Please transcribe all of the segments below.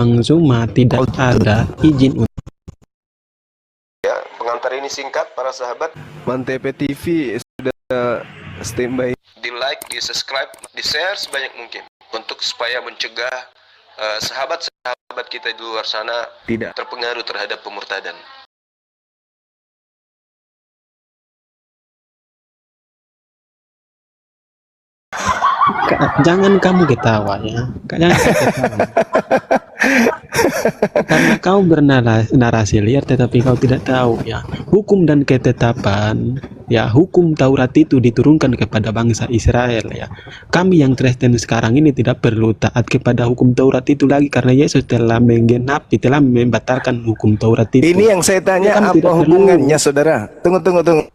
Bang Zuma tidak ada izin untuk Ya, pengantar ini singkat para sahabat. Mantep TV sudah standby. Di like, di subscribe, di share sebanyak mungkin untuk supaya mencegah sahabat-sahabat kita di luar sana tidak terpengaruh terhadap pemurtadan. Jangan kamu ketawa ya. Jangan ketawa. Karena kau bernarasi liar tetapi kau tidak tahu ya. Hukum dan ketetapan ya, hukum Taurat itu diturunkan kepada bangsa Israel ya. Kami yang Kristen sekarang ini tidak perlu taat kepada hukum Taurat itu lagi karena Yesus telah menggenapi, telah membatalkan hukum Taurat itu. Ini yang saya tanya, apa hubungannya saudara? Tunggu.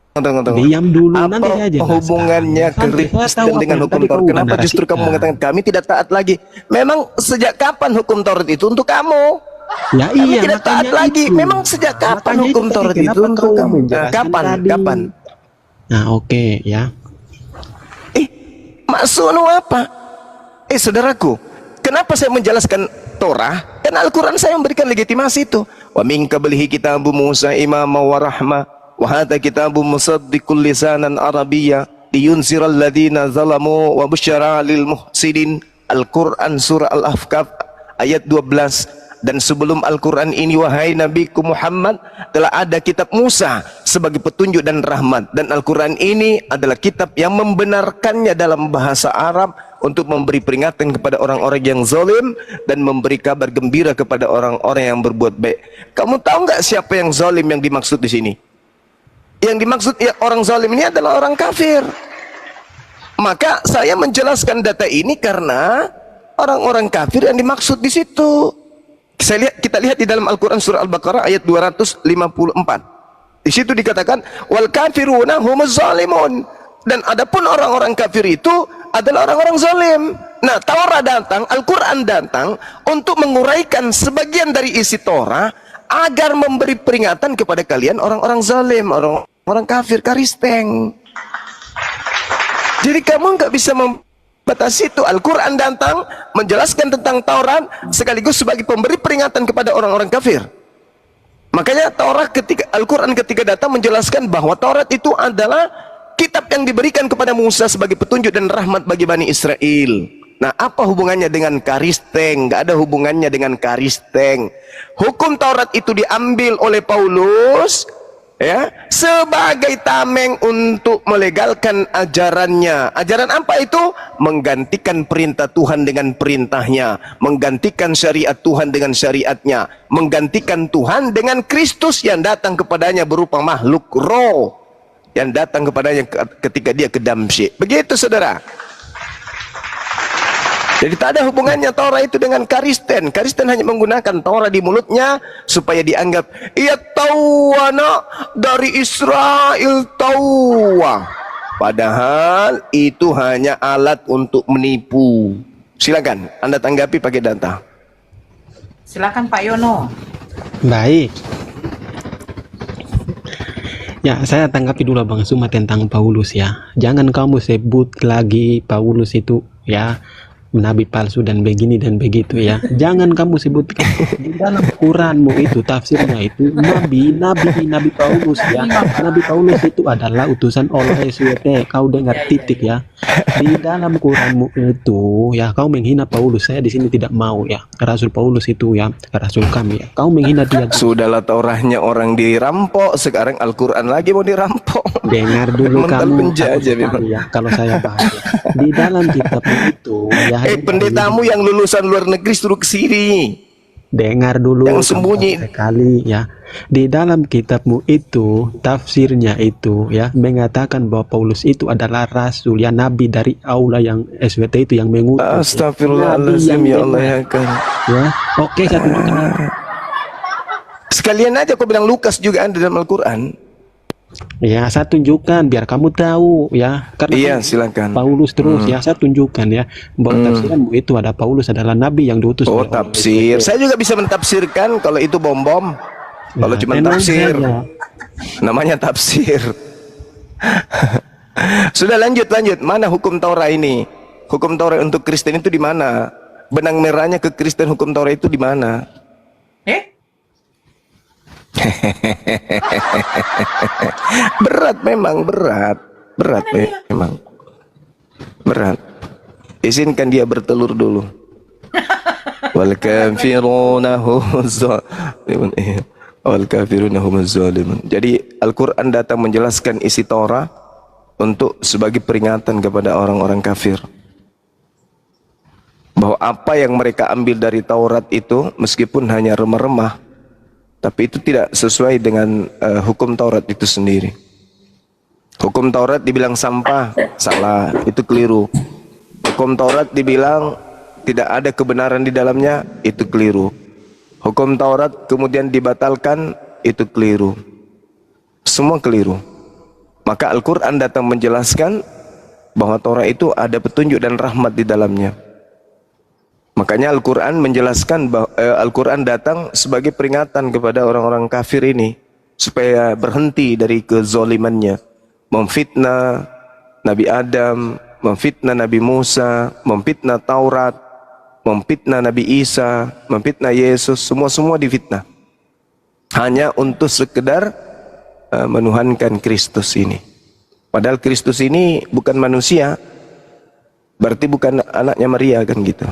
Diam dulu, nanti aja. Apa hubungannya Kristen dengan hukum Taurat? Kenapa justru kamu mengatakan kami tidak taat lagi? Memang sejak kapan hukum Taurat itu untuk kamu? Ya kami iya, tidak taat lagi. Memang sejak kapan hukum Taurat itu untuk kamu? Kapan? Nah, oke ya. Maksudmu apa? Saudaraku, kenapa saya menjelaskan Torah? Karena Al-Quran saya memberikan legitimasi itu. Wa min qablihi kitabu Musa imama wa rahmah. Wahada kitabu musaddiqul lisanan arabiyya liyunziral ladina zalamu wa busyara lil muhsinin. Al-Quran surah Al-Ahqaf ayat 12. Dan sebelum Al-Quran ini wahai Nabiku Muhammad telah ada kitab Musa sebagai petunjuk dan rahmat, dan Al-Quran ini adalah kitab yang membenarkannya dalam bahasa Arab untuk memberi peringatan kepada orang-orang yang zalim dan memberi kabar gembira kepada orang-orang yang berbuat baik. Kamu tahu nggak siapa yang zalim yang dimaksud di sini? Yang dimaksud ya, orang zalim ini adalah orang kafir. Maka saya menjelaskan data ini karena orang-orang kafir yang dimaksud di situ. Kita lihat di dalam Al-Quran surah Al-Baqarah ayat 254. Di situ dikatakan wal kafiruna humuz zalimun, dan adapun orang-orang kafir itu adalah orang-orang zalim. Nah, Taurat datang, Al-Quran datang untuk menguraikan sebagian dari isi Torah agar memberi peringatan kepada kalian orang-orang zalim, orang kafir, Kristen. Jadi kamu nggak bisa membatasi itu. Al-Quran datang menjelaskan tentang Taurat sekaligus sebagai pemberi peringatan kepada orang-orang kafir. Makanya Al-Quran ketika datang menjelaskan bahwa Taurat itu adalah kitab yang diberikan kepada Musa sebagai petunjuk dan rahmat bagi Bani Israel. Nah, apa hubungannya dengan Kristen? Nggak ada hubungannya dengan Kristen. Hukum Taurat itu diambil oleh Paulus ya sebagai tameng untuk melegalkan ajarannya. Ajaran apa itu? Menggantikan perintah Tuhan dengan perintahnya, menggantikan syariat Tuhan dengan syariatnya, menggantikan Tuhan dengan Kristus yang datang kepadanya berupa makhluk roh yang datang kepadanya ketika dia ke Damsyik. Begitu saudara. Jadi tak ada hubungannya Torah itu dengan Kristen. Kristen hanya menggunakan Torah di mulutnya supaya dianggap ia tahu anak dari Israel tahu. Padahal itu hanya alat untuk menipu. Silakan Anda tanggapi pakai data. Silakan Pak Yono. Baik. Ya, saya tanggapi dulu Bang Zuma tentang Paulus ya. Jangan kamu sebut lagi Paulus itu ya nabi palsu dan begini dan begitu ya. Jangan kamu sebutkan di dalam Quranmu itu tafsirnya itu nabi Paulus ya. Nabi Paulus itu adalah utusan Allah SWT. Kau dengar titik ya. Di dalam Quranmu itu ya kau menghina Paulus. Saya di sini tidak mau ya. Rasul Paulus itu ya, Rasul kami ya. Kau menghina dia. Sudahlah, Taurahnya orang dirampok, sekarang Al-Quran lagi mau dirampok. Dengar dulu kamu ya, kalau saya bahas ya. Di dalam kitab itu ya, pendetamu yang lulusan luar negeri suruh ke sini. Dengar dulu yang sembunyi sekali ya. Di dalam kitabmu itu tafsirnya itu ya mengatakan bahwa Paulus itu adalah rasul ya, nabi dari Allah yang SWT itu yang mengutus. Astagfirullahaladzim ya Allah ya kan. Ya, oke satu sekalian aja aku bilang Lukas juga ada dalam Al-Quran. Ya, saya tunjukkan biar kamu tahu ya. Karena iya, silakan. Paulus terus ya, saya tunjukkan ya bahwa tafsiranmu itu ada Paulus adalah nabi yang diutus. Oh, tafsir. Saya juga bisa mentafsirkan kalau itu bom-bom. Kalau cuma tafsir. Namanya tafsir. Sudah lanjut. Mana hukum Taurat ini? Hukum Taurat untuk Kristen itu di mana? benang merahnya ke Kristen hukum Taurat itu di mana? Berat memang, berat memang, berat. Izinkan dia bertelur dulu. Wal kafiruna humuz zalimun. Wal kafiruna humuz zalimun. Jadi Al-Quran datang menjelaskan isi Taurat untuk sebagai peringatan kepada orang-orang kafir, bahwa apa yang mereka ambil dari Taurat itu meskipun hanya remah-remah, tapi itu tidak sesuai dengan hukum Taurat itu sendiri. Hukum Taurat dibilang sampah, salah, itu keliru. Hukum Taurat dibilang tidak ada kebenaran di dalamnya, itu keliru. Hukum Taurat kemudian dibatalkan, itu keliru. Semua keliru. Maka Al-Quran datang menjelaskan bahwa Taurat itu ada petunjuk dan rahmat di dalamnya. Makanya Al-Quran menjelaskan bahwa Al-Quran datang sebagai peringatan kepada orang-orang kafir ini supaya berhenti dari kezolimannya, memfitnah Nabi Adam, memfitnah Nabi Musa, memfitnah Taurat, memfitnah Nabi Isa, memfitnah Yesus, semua difitnah hanya untuk sekedar menuhankan Kristus ini. Padahal Kristus ini bukan manusia, berarti bukan anaknya Maria, kan gitu.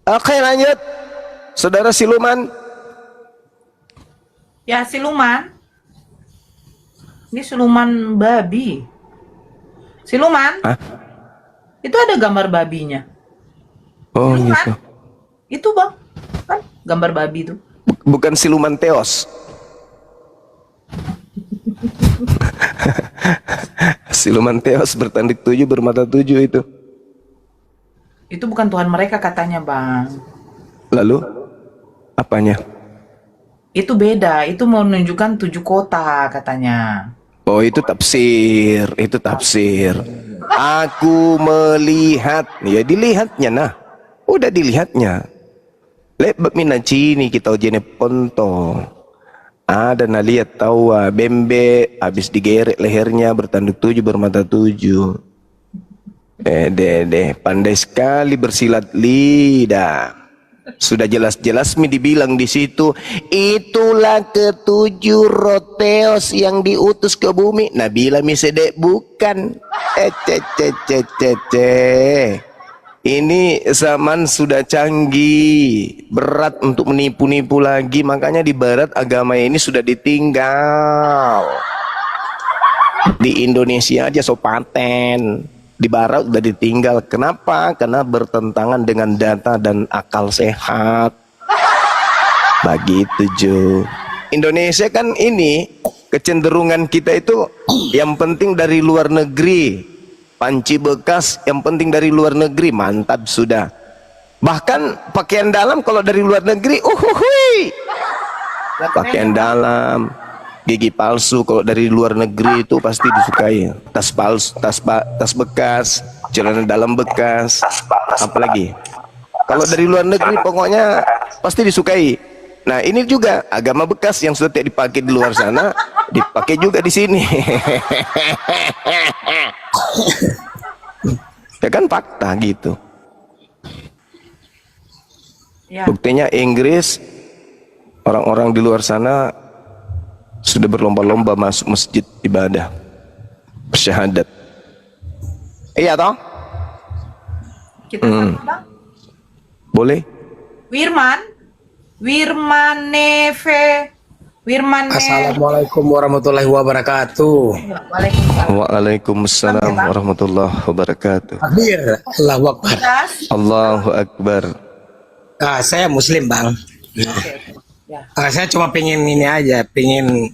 Oke, lanjut. Saudara siluman. Ya, siluman. Ini siluman babi. Siluman? Hah? Itu ada gambar babinya. Oh, Siluman? gitu. Itu bang, kan gambar babi itu. Bukan siluman Theos. Siluman Theos bertanduk 7, bermata 7 itu. Itu bukan Tuhan mereka katanya bang. Lalu apanya? Itu beda, itu mau menunjukkan 7 kota katanya. Oh, itu tafsir, itu tafsir. Aku melihat, ya dilihatnya nah. Udah dilihatnya. Lebak mina cini kita ujene ponto. Ada na lihat tawa bembe habis digerek lehernya bertanduk 7 bermata 7. Pandai sekali bersilat lidah. Sudah jelas-jelas mi dibilang di situ, itulah ketujuh roh Theos yang diutus ke bumi. Nabila mi sedek bukan. Ini zaman sudah canggih, berat untuk menipu-nipu lagi. Makanya di barat agama ini sudah ditinggal. Di Indonesia aja so paten, di barat udah ditinggal. Kenapa? Karena bertentangan dengan data dan akal sehat. Begitu Jo. Indonesia kan ini kecenderungan kita itu yang penting dari luar negeri. Panci bekas yang penting dari luar negeri, mantap sudah. Bahkan pakaian dalam kalau dari luar negeri, uhuhui. Pakaian dalam, gigi palsu kalau dari luar negeri itu pasti disukai. Tas palsu, tas bekas, celana dalam bekas, apalagi. Kalau dari luar negeri pokoknya pasti disukai. Nah ini juga agama bekas yang sudah tidak dipakai di luar sana, dipakai juga di sini. Ya kan fakta gitu. Ya. Buktinya Inggris, orang-orang di luar sana sudah berlomba-lomba masuk masjid ibadah, bersyahadat. Iya toh? Kita sama bang. Boleh? Wirman Neve. Assalamualaikum warahmatullahi wabarakatuh. Waalaikumsalam. Waalaikumsalam warahmatullahi wabarakatuh. Takbir, Allahu Akbar. Allahu Akbar. Saya Muslim bang. Ya. Saya cuma pengen ini aja, pengen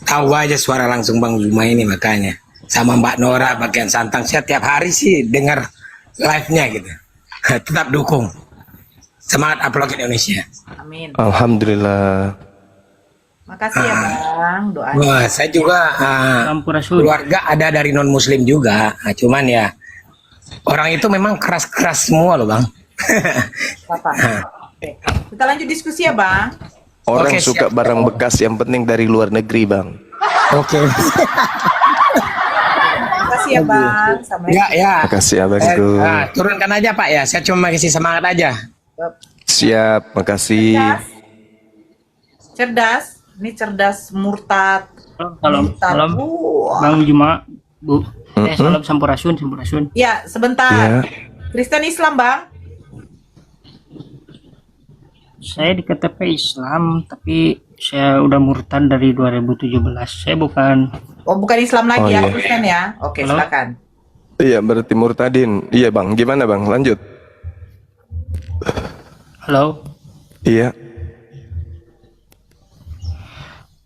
tahu aja suara langsung Bang Zuma ini, makanya sama Mbak Nora bagian Santang. Saya tiap hari sih dengar live-nya gitu. Tetap dukung. Semangat upload Indonesia. Amin. Alhamdulillah. Makasih ya bang, doanya. Wah, saya juga keluarga ada dari non Muslim juga. Nah, cuman ya orang itu memang keras-keras semua loh bang. Apa? Oke. Kita lanjut diskusi ya bang. Orang Oke, suka siap. barang bekas yang penting dari luar negeri bang. Oke. Makasih ya Makasih ya Bang. Assalamualaikum. Ya, ya. Makasih abangku. Turunkan aja Pak ya. Saya cuma kasih semangat aja. Siap, makasih. Cerdas. Cerdas. Ini cerdas murtad. Salam, Murtad. salam, Wah. Bang Juma, Bu. Salam sampurasun, sampurasun. Ya, sebentar. Ya. Kristen Islam Bang. Saya di KTP Islam, tapi saya udah murtad dari 2017. Saya bukan. Oh, bukan Islam lagi Oh, ya, iya. Kristen ya. Oke, Halo? silakan. Iya, berarti murtadin. Iya bang, gimana bang? Lanjut. Halo, Iya.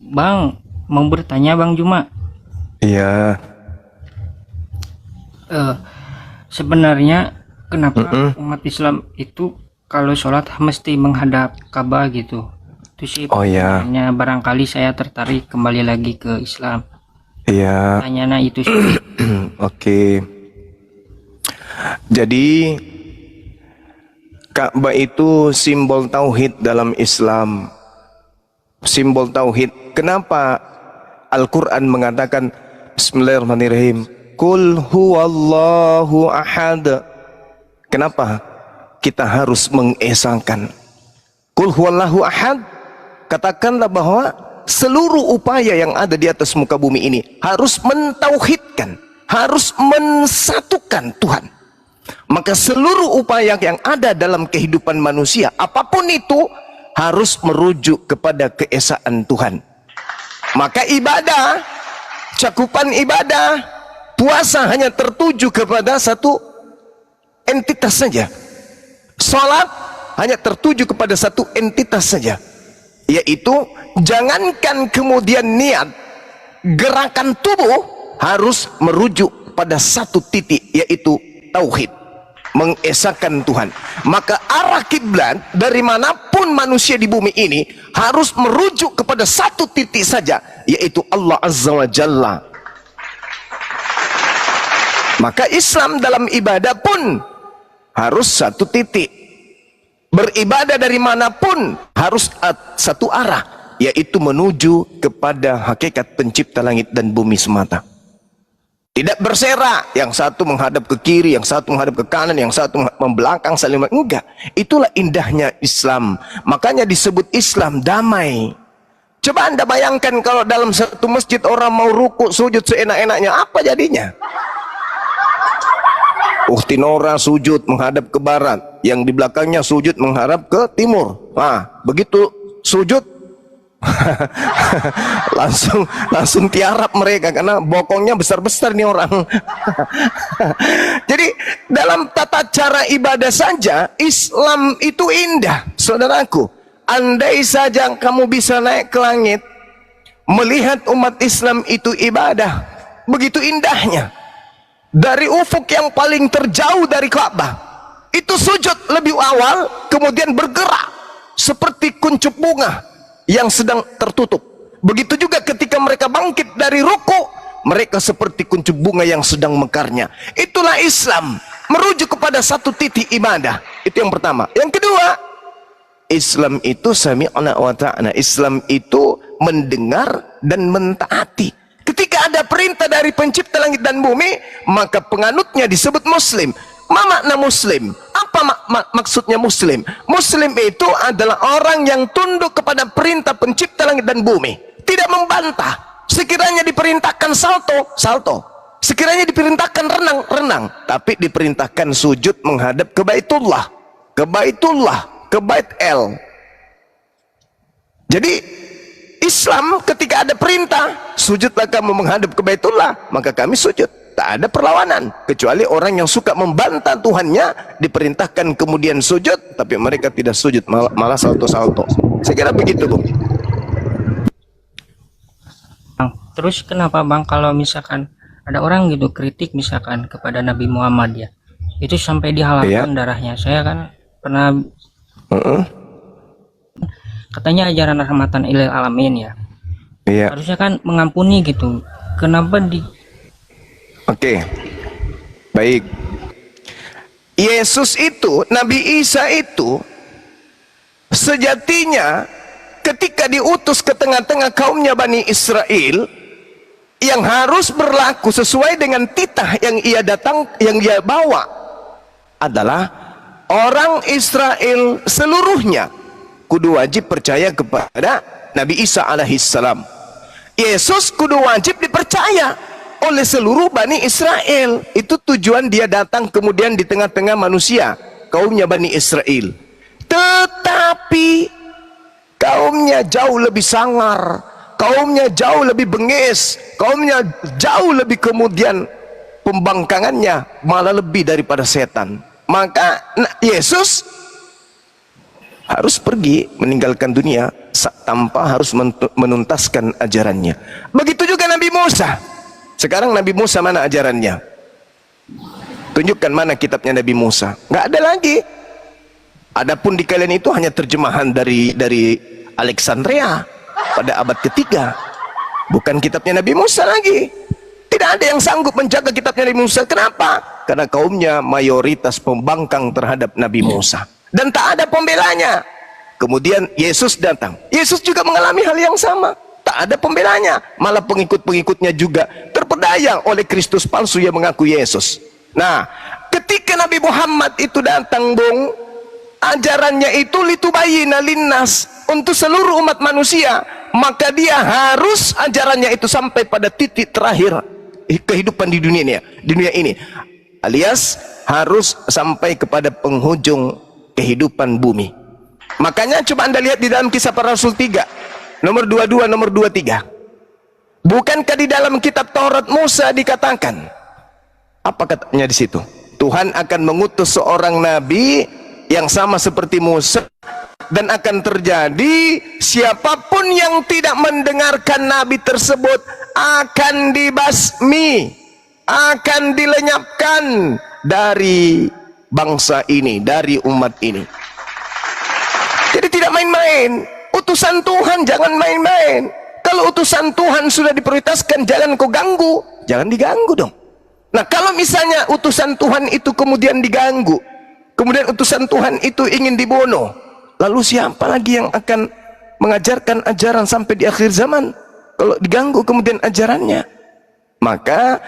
Bang. Mau bertanya Bang Juma. Iya. Sebenarnya kenapa umat Islam itu kalau sholat mesti menghadap Ka'bah gitu? Itu sih Oh, iya. pertanyaannya. Barangkali saya tertarik kembali lagi ke Islam. Iya. Tanyanya itu sih. Oke. Jadi Ka'bah itu simbol tauhid dalam Islam. Simbol tauhid. Kenapa Al-Quran mengatakan Bismillahirrahmanirrahim, Qul huwallahu ahad. Kenapa kita harus mengesahkan Qul huwallahu ahad? Katakanlah bahwa seluruh upaya yang ada di atas muka bumi ini harus mentauhidkan, harus mensatukan Tuhan. Maka seluruh upaya yang ada dalam kehidupan manusia, apapun itu, harus merujuk kepada keesaan Tuhan. Maka ibadah, cakupan ibadah, puasa hanya tertuju kepada satu entitas saja. Salat hanya tertuju kepada satu entitas saja, yaitu jangankan kemudian niat, gerakan tubuh harus merujuk pada satu titik, yaitu tauhid, mengesahkan Tuhan. Maka arah kiblat dari manapun manusia di bumi ini harus merujuk kepada satu titik saja, yaitu Allah Azza wa Jalla. Maka Islam dalam ibadah pun harus satu titik. Beribadah dari manapun harus satu arah, yaitu menuju kepada hakikat pencipta langit dan bumi semata. Tidak berserak, yang satu menghadap ke kiri, yang satu menghadap ke kanan, yang satu membelakang saling. Enggak, itulah indahnya Islam. Makanya disebut Islam damai. Coba Anda bayangkan kalau dalam satu masjid orang mau ruku sujud seenak-enaknya, apa jadinya? Uhtinora sujud menghadap ke barat, yang di belakangnya sujud menghadap ke timur. Nah, begitu sujud langsung tiarap mereka karena bokongnya besar-besar nih orang. Jadi dalam tata cara ibadah saja Islam itu indah, saudaraku. Andai saja kamu bisa naik ke langit melihat umat Islam itu ibadah, begitu indahnya. Dari ufuk yang paling terjauh dari Ka'bah itu sujud lebih awal, kemudian bergerak seperti kuncup bunga yang sedang tertutup. Begitu juga ketika mereka bangkit dari ruku, mereka seperti kuncup bunga yang sedang mekarnya. Itulah Islam, merujuk kepada satu titik ibadah. Itu yang pertama. Yang kedua, Islam itu sami'na wa ta'na. Islam itu mendengar dan mentaati. Ketika ada perintah dari pencipta langit dan bumi, maka penganutnya disebut muslim. Ma makna muslim? Apa maksudnya muslim? Muslim itu adalah orang yang tunduk kepada perintah pencipta langit dan bumi, tidak membantah. Sekiranya diperintahkan salto, salto. Sekiranya diperintahkan renang, renang. Tapi diperintahkan sujud menghadap ke Baitullah, ke Baitullah, ke Bait El. Jadi Islam ketika ada perintah, sujudlah kamu menghadap ke Baitullah, maka kami sujud. Tak ada perlawanan, kecuali orang yang suka membantah Tuhannya, diperintahkan kemudian sujud, tapi mereka tidak sujud, malah salto-salto. Saya kira begitu, Bung. Bang, terus kenapa Bang kalau misalkan ada orang gitu kritik misalkan kepada Nabi Muhammad ya, itu sampai dihalalkan darahnya? Saya kan pernah katanya ajaran rahmatan ilal alamin ya. Iya. Harusnya kan mengampuni gitu. Kenapa di Oke. Baik. Yesus itu, Nabi Isa itu sejatinya ketika diutus ke tengah-tengah kaumnya Bani Israel, yang harus berlaku sesuai dengan titah yang ia bawa adalah orang Israel seluruhnya kudu wajib percaya kepada Nabi Isa alaihissalam. Yesus kudu wajib dipercaya oleh seluruh Bani Israel. Itu tujuan dia datang kemudian di tengah-tengah manusia, kaumnya Bani Israel. Tetapi kaumnya jauh lebih sangar, kaumnya jauh lebih bengis, kaumnya jauh lebih kemudian pembangkangannya malah lebih daripada setan. Maka Yesus harus pergi meninggalkan dunia tanpa harus menuntaskan ajarannya. Begitu juga Nabi Musa. Sekarang Nabi Musa mana ajarannya? Tunjukkan mana kitabnya Nabi Musa. Nggak ada lagi. Adapun di kalian itu hanya terjemahan dari Alexandria pada abad ketiga, bukan kitabnya Nabi Musa lagi. Tidak ada yang sanggup menjaga kitabnya Nabi Musa. Kenapa? Karena kaumnya mayoritas pembangkang terhadap Nabi Musa dan tak ada pembelanya. Kemudian Yesus datang. Yesus juga mengalami hal yang sama. Tak ada pembelanya, malah pengikut-pengikutnya juga terpedaya oleh Kristus palsu yang mengaku Yesus. Nah, ketika Nabi Muhammad itu datang, Bung, ajarannya itu litubayina linnas, untuk seluruh umat manusia, maka dia harus ajarannya itu sampai pada titik terakhir kehidupan di dunia ini, alias harus sampai kepada penghujung kehidupan bumi. Makanya coba Anda lihat di dalam Kisah Para Rasul 3 nomor 22 nomor 23. Bukankah di dalam kitab Taurat Musa dikatakan, apa katanya di situ? Tuhan akan mengutus seorang nabi yang sama seperti Musa, dan akan terjadi siapapun yang tidak mendengarkan nabi tersebut akan dibasmi, akan dilenyapkan dari bangsa ini, dari umat ini. Jadi tidak main-main. Utusan Tuhan jangan main-main. Kalau utusan Tuhan sudah diprioritaskan, jangan kau ganggu, jangan diganggu dong. Nah, kalau misalnya utusan Tuhan itu kemudian diganggu, kemudian utusan Tuhan itu ingin dibunuh, lalu siapa lagi yang akan mengajarkan ajaran sampai di akhir zaman kalau diganggu kemudian ajarannya? Maka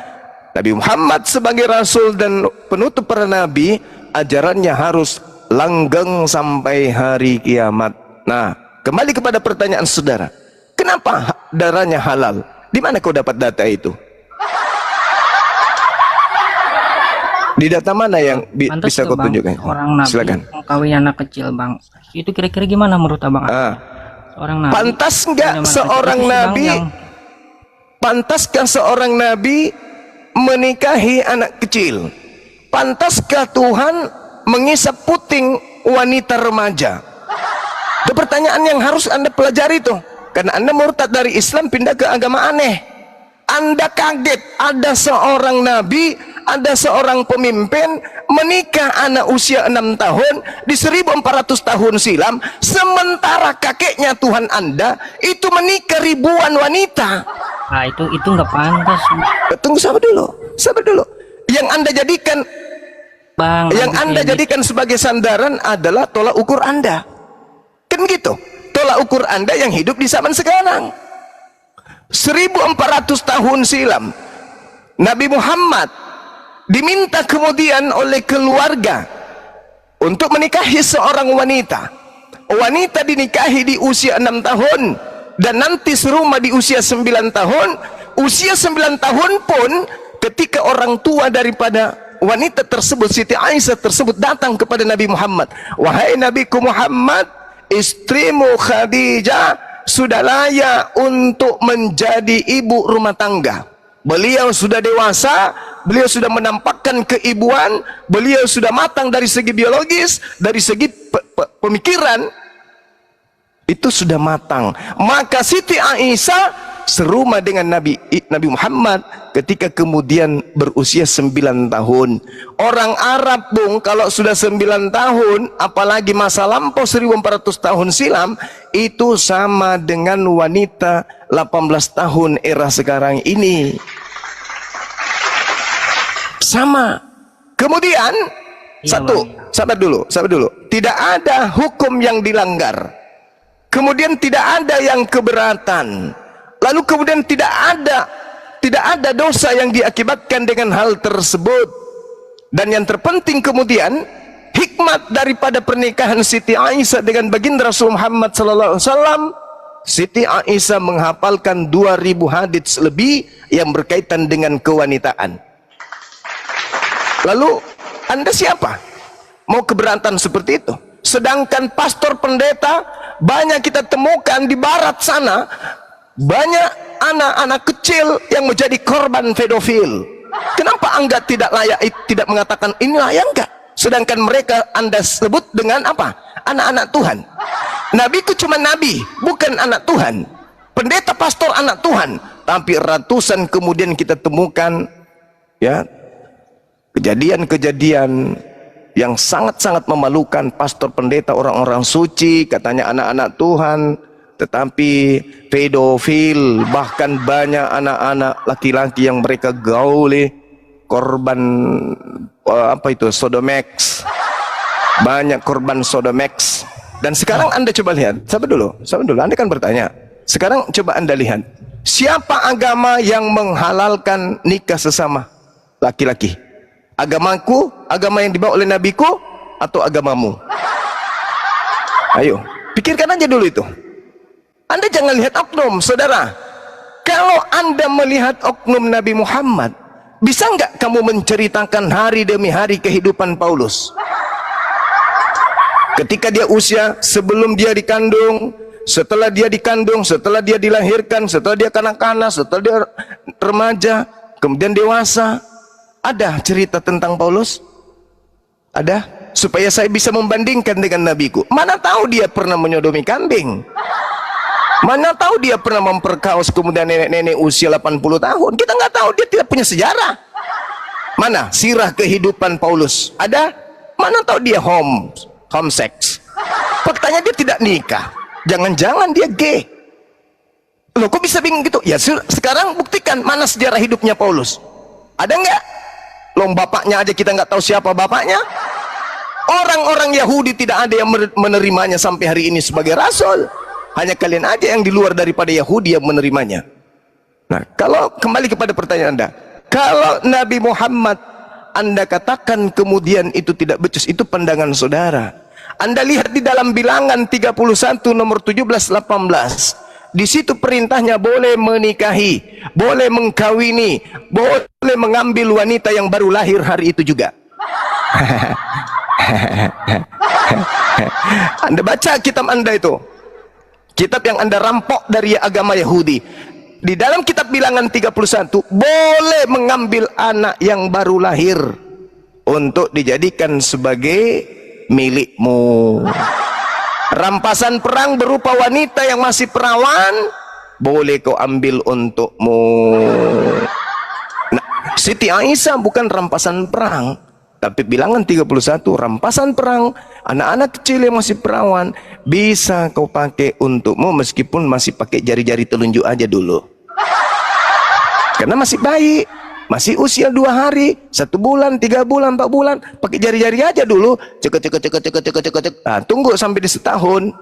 Nabi Muhammad sebagai Rasul dan penutup para nabi, ajarannya harus langgeng sampai hari kiamat. Nah, kembali kepada pertanyaan saudara, kenapa darahnya halal? Di mana kau dapat data itu? Di data mana yang Pantas bisa tuh, kau Bang, tunjukkan? orang nabi Silakan. mengkawin anak kecil, Bang. Itu kira-kira gimana menurut Abang? Seorang nabi. Pantas nggak seorang nabi? Pantaskah seorang nabi menikahi anak kecil? Pantaskah Tuhan mengisap puting wanita remaja? Itu pertanyaan yang harus Anda pelajari tuh. Karena Anda murtad dari Islam pindah ke agama aneh. Anda kaget ada seorang nabi, ada seorang pemimpin menikah anak usia 6 tahun di 1400 tahun silam, sementara kakeknya Tuhan Anda itu menikah ribuan wanita. Ah, itu nggak pantas, Tunggu, sabar dulu. Yang Anda jadikan, Bang. yang Anda jadikan sebagai sandaran adalah tolak ukur Anda. Kan gitu. Tolak ukur Anda yang hidup di zaman sekarang. 1400 tahun silam Nabi Muhammad diminta kemudian oleh keluarga untuk menikahi seorang wanita. Wanita dinikahi di usia 6 tahun dan nanti serumah di usia 9 tahun. Usia 9 tahun pun ketika orang tua daripada wanita tersebut, Siti Aisyah tersebut, datang kepada Nabi Muhammad, wahai Nabiku Muhammad, istrimu Khadijah sudah layak untuk menjadi ibu rumah tangga. Beliau sudah dewasa, beliau sudah menampakkan keibuan, beliau sudah matang dari segi biologis, dari segi pemikiran, itu sudah matang. Maka Siti Aisyah serumah dengan Nabi Muhammad ketika kemudian berusia 9 tahun. Orang Arab, Bung, kalau sudah 9 tahun, apalagi masa lampau 1400 tahun silam, itu sama dengan wanita 18 tahun era sekarang ini. Sama. Kemudian satu, sabar dulu. Tidak ada hukum yang dilanggar. Kemudian tidak ada yang keberatan. Lalu kemudian tidak ada tidak ada dosa yang diakibatkan dengan hal tersebut. Dan yang terpenting kemudian, hikmat daripada pernikahan Siti Aisyah dengan baginda Rasul Muhammad sallallahu alaihi wasallam, Siti Aisyah menghafalkan 2000 hadits lebih yang berkaitan dengan kewanitaan. Lalu Anda siapa mau keberatan seperti itu? Sedangkan pastor pendeta banyak kita temukan di barat sana, banyak anak-anak kecil yang menjadi korban pedofil. Kenapa Anda tidak layak, tidak mengatakan ini layak enggak? Sedangkan mereka Anda sebut dengan apa? Anak-anak Tuhan. Nabiku cuma nabi, bukan anak Tuhan. Pendeta pastor anak Tuhan, tapi ratusan kemudian kita temukan ya kejadian-kejadian yang sangat-sangat memalukan. Pastor pendeta orang-orang suci katanya anak-anak Tuhan, tetapi pedofil, bahkan banyak anak-anak laki-laki yang mereka gauli korban sodomex, banyak korban sodomex. Dan sekarang Anda coba lihat, sabar dulu, Anda kan bertanya, sekarang coba Anda lihat, siapa agama yang menghalalkan nikah sesama laki-laki? Agamaku, agama yang dibawa oleh nabiku, atau agamamu? Ayo, pikirkan aja dulu itu. Anda jangan lihat oknum, saudara. Kalau Anda melihat oknum Nabi Muhammad, bisa nggak kamu menceritakan hari demi hari kehidupan Paulus? Ketika dia usia, sebelum dia dikandung, setelah dia dikandung, setelah dia dilahirkan, setelah dia kanak-kanak, setelah dia remaja, kemudian dewasa. Ada cerita tentang Paulus? Ada? Supaya saya bisa membandingkan dengan nabiku. Mana tahu dia pernah menyodomi kambing? Mana tahu dia pernah memperkaos kemudian nenek-nenek usia 80 tahun? Kita nggak tahu, dia tidak punya sejarah. Mana sirah kehidupan Paulus? Ada? Mana tahu dia home sex? Faktanya dia tidak nikah. Jangan-jangan dia gay. Loh, kok bisa bingung gitu? Ya sekarang buktikan mana sejarah hidupnya Paulus. Ada nggak? Loh, bapaknya aja kita nggak tahu siapa bapaknya. Orang-orang Yahudi tidak ada yang menerimanya sampai hari ini sebagai rasul. Hanya kalian aja yang di luar daripada Yahudi yang menerimanya. Nah, kalau kembali kepada pertanyaan Anda, kalau Nabi Muhammad Anda katakan kemudian itu tidak becus, itu pandangan saudara. Anda lihat di dalam bilangan 31 nomor 17-18. Di situ perintahnya boleh menikahi, boleh mengkawini, boleh mengambil wanita yang baru lahir hari itu juga. Anda baca kitab Anda itu, kitab yang Anda rampok dari agama Yahudi. Di dalam kitab bilangan 31, boleh mengambil anak yang baru lahir untuk dijadikan sebagai milikmu. Rampasan perang berupa wanita yang masih perawan, boleh kau ambil untukmu. Nah, Siti Aisyah bukan rampasan perang, tapi bilangan 31 rampasan perang. Anak-anak kecil yang masih perawan bisa kau pakai untukmu, meskipun masih pakai jari-jari telunjuk aja dulu, karena masih bayi, masih usia 2 hari, 1 bulan, 3 bulan, 4 bulan, pakai jari-jari aja dulu, cek. Nah, tunggu sampai di setahun.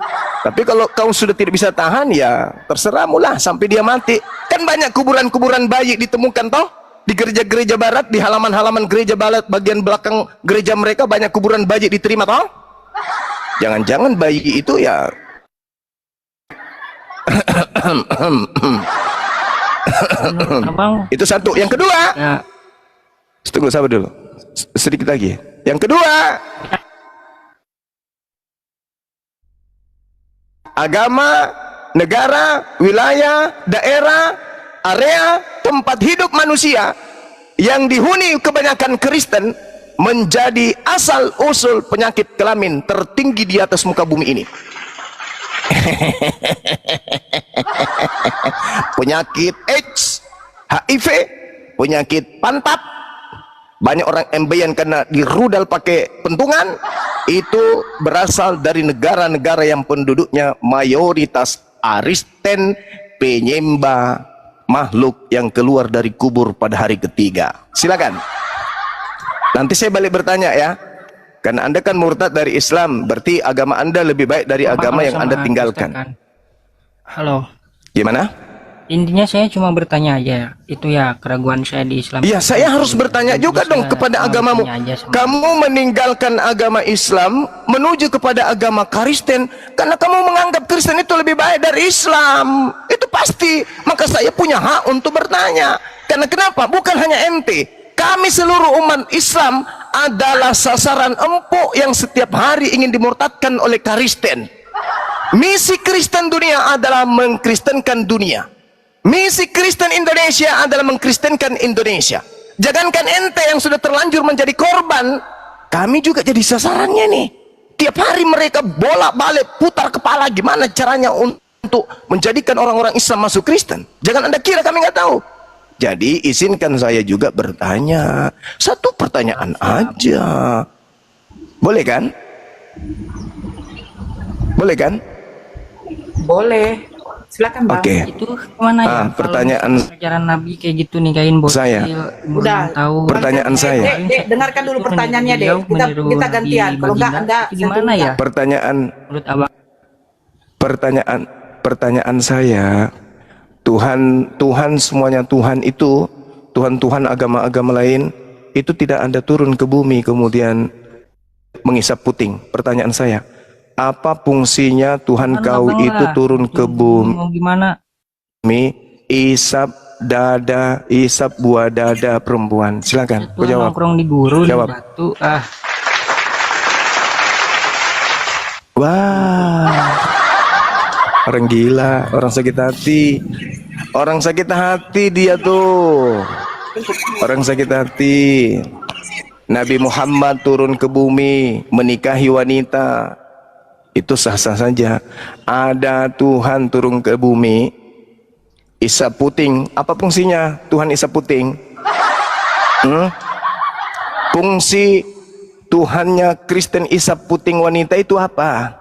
Tapi kalau kau sudah tidak bisa tahan, ya terserahmu lah sampai dia mati. Kan banyak kuburan-kuburan bayi ditemukan toh di gereja-gereja barat, di halaman-halaman gereja barat, bagian belakang gereja mereka banyak kuburan bayi diterima toh. Jangan-jangan bayi itu ya Abang, itu satu. Yang kedua, ya, tunggu sabar dulu, sedikit lagi. Yang kedua, agama, negara, wilayah, daerah, area tempat hidup manusia yang dihuni kebanyakan Kristen menjadi asal usul penyakit kelamin tertinggi di atas muka bumi ini. Penyakit AIDS, HIV, penyakit pantat, banyak orang embeyan karena dirudal pakai pentungan. Itu berasal dari negara-negara yang penduduknya mayoritas Kristen, penyembah makhluk yang keluar dari kubur pada hari ketiga. Silakan. Nanti saya balik bertanya ya. Karena Anda kan murtad dari Islam, berarti agama Anda lebih baik dari agama yang Anda tinggalkan. Halo. Gimana? Intinya saya cuma bertanya aja. Itu ya keraguan saya di Islam. Ya, saya harus bertanya Jadi juga dong saya kepada cuma agamamu. bertanya aja sama- Kamu meninggalkan agama Islam menuju kepada agama Kristen karena kamu menganggap Kristen itu lebih baik dari Islam. Itu pasti. Maka saya punya hak untuk bertanya. Karena kenapa? Bukan hanya ente. Kami seluruh umat Islam adalah sasaran empuk yang setiap hari ingin dimurtadkan oleh Kristen. Misi Kristen dunia adalah mengkristenkan dunia. Misi Kristen Indonesia adalah mengkristenkan Indonesia. Jangankan ente yang sudah terlanjur menjadi korban, kami juga jadi sasarannya nih. Tiap hari mereka bolak-balik putar kepala gimana caranya untuk menjadikan orang-orang Islam masuk Kristen. Jangan Anda kira kami nggak tahu. Jadi izinkan saya juga bertanya. Satu pertanyaan aja. Boleh kan? Boleh kan? Boleh. Silakan Bang. Oke. Itu kemana ya? Kalau Pertanyaan ajaran Nabi kayak gitu nikahin bocil, saya. belum Udah. tahu. Pertanyaan saya. Dek, dengarkan dulu Itu kan pertanyaannya, Dek. beliau Kita meniru kita Nabi gantian. Kalau enggak baginda. Anda Itu gimana ya? Menurut Abang? Pertanyaan saya, Tuhan semuanya Tuhan itu, Tuhan agama-agama lain itu tidak ada turun ke bumi kemudian mengisap puting. Pertanyaan saya, apa fungsinya Tuhan kau Abang itu lah. turun ke Mau gimana? bumi, isap dada, isap buah dada perempuan? Silakan, Itu kau jawab. nongkrong di guru, di Jawab. batu. Wah, orang gila, orang sakit hati. Orang sakit hati dia tuh. Orang sakit hati. Nabi Muhammad turun ke bumi menikahi wanita. Itu sah-sah saja. Ada Tuhan turun ke bumi isap puting. Apa fungsinya Tuhan isap puting? Fungsi Tuhannya Kristen isap puting wanita itu apa?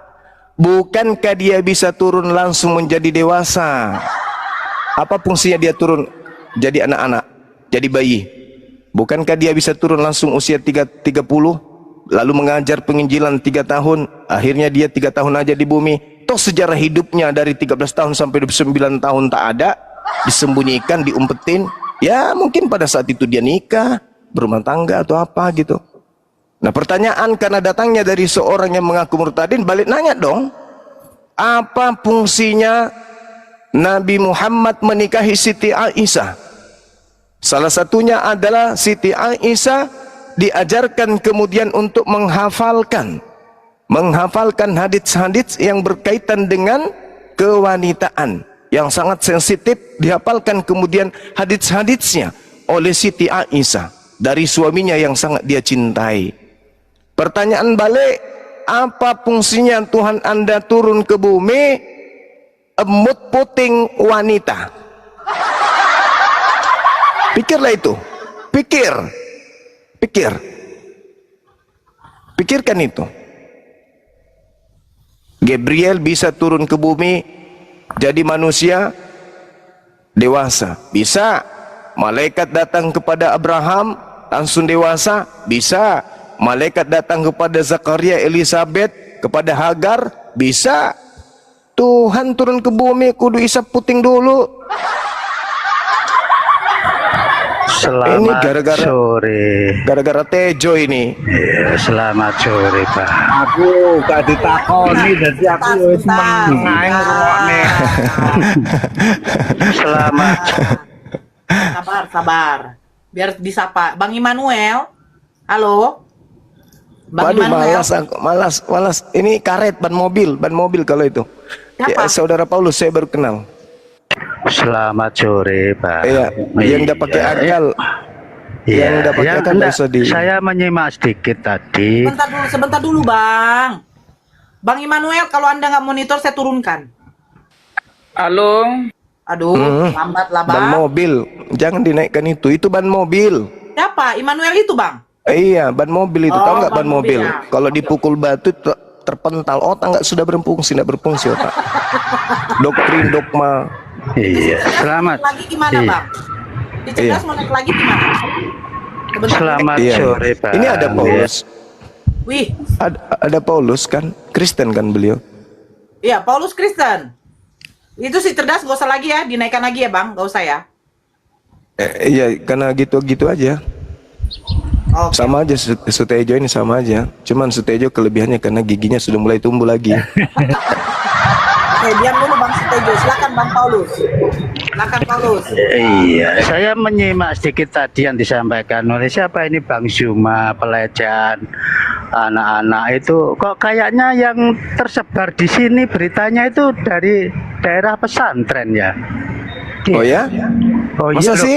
Bukankah dia bisa turun langsung menjadi dewasa? Apa fungsinya dia turun jadi anak-anak, jadi bayi? Bukankah dia bisa turun langsung usia 30, lalu mengajar penginjilan 3 tahun, akhirnya dia 3 tahun aja di bumi? Toh sejarah hidupnya dari 13 tahun sampai 29 tahun tak ada, disembunyikan, diumpetin. Ya mungkin pada saat itu dia nikah, berumah tangga atau apa gitu. Nah pertanyaan karena datangnya dari seorang yang mengaku murtadin, balik nanya dong, apa fungsinya Nabi Muhammad menikahi Siti Aisyah? Salah satunya adalah Siti Aisyah diajarkan kemudian untuk menghafalkan hadits-hadits yang berkaitan dengan kewanitaan yang sangat sensitif, dihafalkan kemudian hadits-haditsnya oleh Siti Aisyah dari suaminya yang sangat dia cintai. Pertanyaan balik, apa fungsinya Tuhan Anda turun ke bumi emut puting wanita? Pikirlah itu. Pikirkan itu. Gabriel bisa turun ke bumi jadi manusia dewasa, bisa. Malaikat datang kepada Abraham langsung dewasa, bisa. Malaikat datang kepada Zakaria, Elizabeth, kepada Hagar, bisa. Tuhan turun ke bumi kudu isap puting dulu. Selamat Ini gara-gara sore. Gara-gara Tejo ini. Ya, selamat sore, Pak. Aku gak ditakoni jadi aku wis mengaing ngrungokne. Selamat. Sabar. Biar disapa. Bang Immanuel. Halo. Bang Waduh, Immanuel. malas. Ini karet ban mobil kalau itu. Ya, Siapa? saudara Paulus saya baru kenal. Selamat sore, Pak. Iya, yang udah pakai akal. Iya, Yang udah pakai akal enggak, bisa di. saya menyimak sedikit tadi. Sebentar dulu, Bang. Bang Immanuel, kalau Anda nggak monitor, saya turunkan. Halo, Aduh, lambat lah, Ban Bang. mobil, jangan dinaikkan itu. Itu ban mobil. Siapa? Immanuel itu, Bang? Iya, ban mobil itu. Oh, Tahu nggak ban ban mobil? mobil ya. Kalau dipukul batu terpental otak nggak sudah nggak berfungsi otak. Doktrin dogma. Iya, selamat. Lagi gimana, Iya. Bang? Dicegah mau naik lagi gimana? Sebentar. Selamat Iya. sore, Pak. Ini ada Paulus. Wih, Ada Paulus kan, Kristen kan beliau. iya, Paulus Kristen. Itu si cerdas gak usah lagi ya, dinaikkan lagi ya bang, gak usah ya. Iya, karena gitu-gitu aja. Oke. Sama aja Sutejo ini sama aja. Cuman Sutejo kelebihannya karena giginya sudah mulai tumbuh lagi. Oke, diam dulu bang Sutejo, silakan bang Paulus. Silakan Paulus. Iya, saya menyimak sedikit tadi yang disampaikan oleh siapa ini Bang Zuma, pelecehan anak-anak itu kok kayaknya yang tersebar di sini beritanya itu dari daerah pesantren ya. Oh ya? Oh Masa iya loh. sih?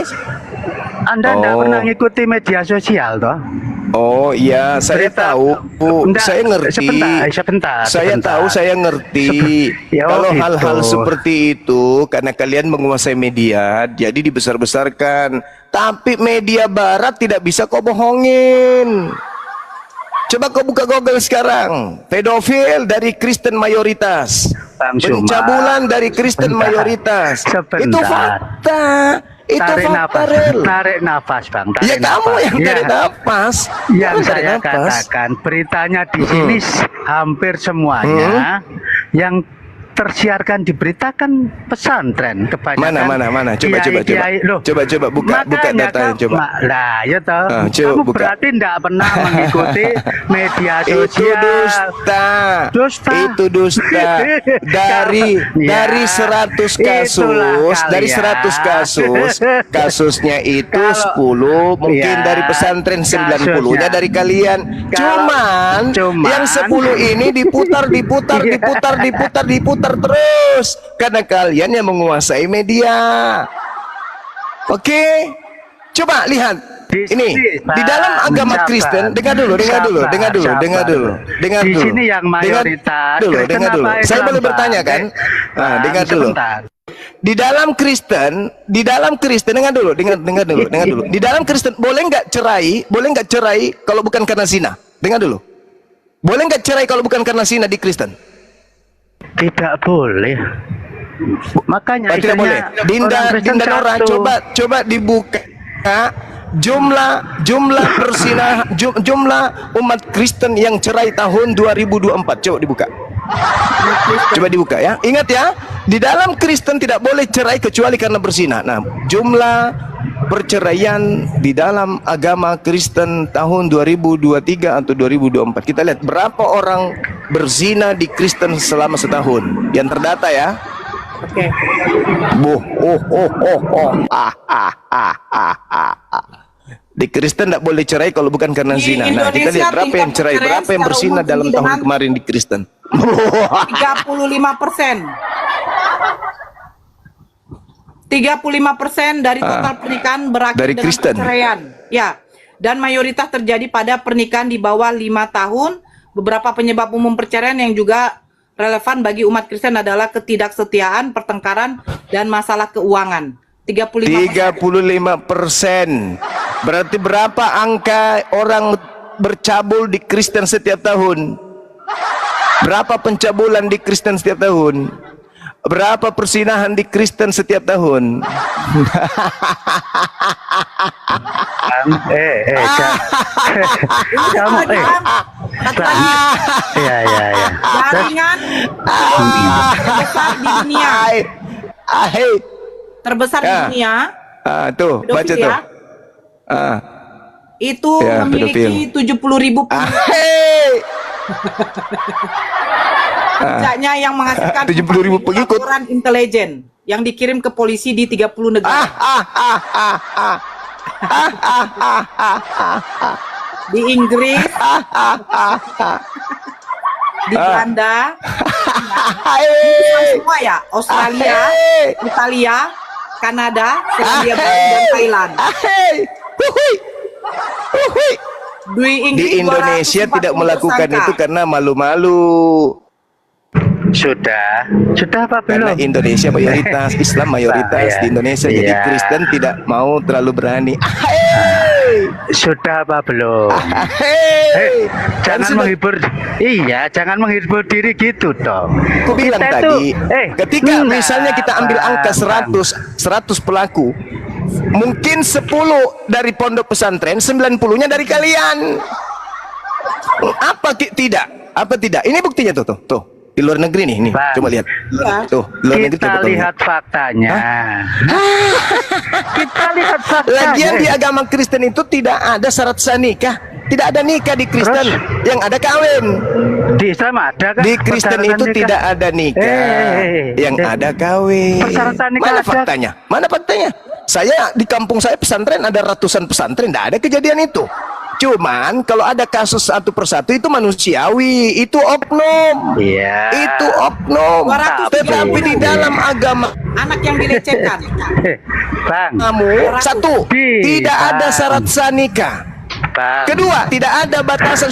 Anda enggak Oh. pernah ngikuti media sosial toh? Oh iya, saya Berita- tahu, Bu. Enggak, Saya ngerti. sebentar. Saya tahu, saya ngerti. Ya, oh Kalau gitu. hal-hal seperti itu, karena kalian menguasai media, jadi dibesar-besarkan. Tapi media Barat tidak bisa kau bohongin. Coba kau buka Google sekarang. Pedofil dari Kristen mayoritas. Bang Zuma. Pencabulan dari Kristen Sebentar. mayoritas. Sebentar. Itu fakta. Itu Tarik fakta nafas, real. tarik nafas Bang. Ya Tarik kamu nafas. yang Ya. tarik nafas. Yang Kamu tarik saya nafas. katakan beritanya di sini hampir semuanya yang tersiarkan diberitakan pesantren kebanyakan. Mana. Coba Loh, coba buka makanya datanya coba. Lah ya toh. Ah, coba Kamu buka. berarti tidak pernah mengikuti media Itu sosial. dusta. Dusta. Itu dusta. Dari Ya, dari 100 kasus, itulah dari kalian. 100 kasus, kasusnya itu Kalau- 10, mungkin Ya, dari pesantren 90-nya kasusnya. dari kalian. Kalau- Cuman yang 10 ini diputar terus karena kalian yang menguasai media. Oke? Coba lihat. Ini di dalam agama Kristen, dengar dulu. Di sini yang mayoritas. Dengar dulu. Kenapa Saya Islam, boleh Bang? bertanya kan? Nah, Bang, dengar dulu. sebentar. Di dalam Kristen, dengar dulu. Di dalam Kristen boleh nggak cerai kalau bukan karena zina? Dengar dulu. Boleh nggak cerai kalau bukan karena zina di Kristen? Tidak boleh. Makanya Oh, tidak boleh. istilahnya Dinda orang Kristen Nora, satu. coba dibuka jumlah umat Kristen yang cerai tahun 2024. Coba dibuka. Coba dibuka ya. Ingat ya, di dalam Kristen tidak boleh cerai kecuali karena berzina. Nah, jumlah perceraian di dalam agama Kristen tahun 2023 atau 2024. Kita lihat berapa orang berzina di Kristen selama setahun. Yang terdata ya. Oke. Di Kristen tidak boleh cerai kalau bukan karena Di zina. Nah, kita lihat Indonesia berapa yang cerai, tingkat berapa yang perceraian berzina secara dalam umum tahun tinggi kemarin di Kristen. 35%. 35% dari total pernikahan berakhir dari dengan Kristen. perceraian. Ya. Dan mayoritas terjadi pada pernikahan di bawah 5 tahun. Beberapa penyebab umum perceraian yang juga relevan bagi umat Kristen adalah ketidaksetiaan, pertengkaran, dan masalah keuangan. 35%. Berarti berapa angka orang bercabul di Kristen setiap tahun? Berapa pencabulan di Kristen setiap tahun? Berapa persinahan di Kristen setiap tahun? Kamu Satu lagi, ya. jaringan terbesar di dunia. Terbesar di Ya. dunia. Tuh, baca Pedofil tuh. ya. Itu Ya, memiliki 70.000 pejaknya yang menghasilkan 70.000 pengikut. laporan intelijen yang dikirim ke polisi di 30 negara. Di Inggris, di Belanda, semua ya, Australia, Italia, Kanada, Selandia Baru, dan Thailand. Di Indonesia tidak 240 melakukan tersangka. itu karena malu-malu. Sudah apa Karena belum? Indonesia mayoritas Islam mayoritas Ya. di Indonesia, jadi Ya. Kristen tidak mau terlalu berani. Sudah apa belum? Kan Jangan sudah- menghibur. Iya, jangan menghibur diri gitu dong. Aku bilang Kita tadi, itu- ketika enggak, misalnya kita ambil angka Bang. 100 pelaku, mungkin 10 dari pondok pesantren, 90-nya dari kalian. Apa tidak? Apa tidak? Ini buktinya tuh. Di luar negeri nih, Bang. coba lihat. Iya. Tuh, di luar negeri Kita coba kamu lihat faktanya. Kita lihat faktanya. Lagian di agama Kristen itu tidak ada syarat sah nikah. Tidak ada nikah di Kristen, yang ada kawin. Di Islam ada kan? Di Kristen persyaratan itu nikah? tidak ada nikah, yang ada kawin. Persyaratan nikah Mana ada. faktanya? Mana faktanya? Saya di kampung saya pesantren ada ratusan pesantren, tidak ada kejadian itu. Cuman kalau ada kasus satu persatu itu manusiawi, itu oknum. Iya. Itu oknum. 200 Tetapi di dalam agama Anak yang dilecehkan. Bang, kamu satu, tidak ada syarat sah nikah. Bang. Kedua, tidak ada batasan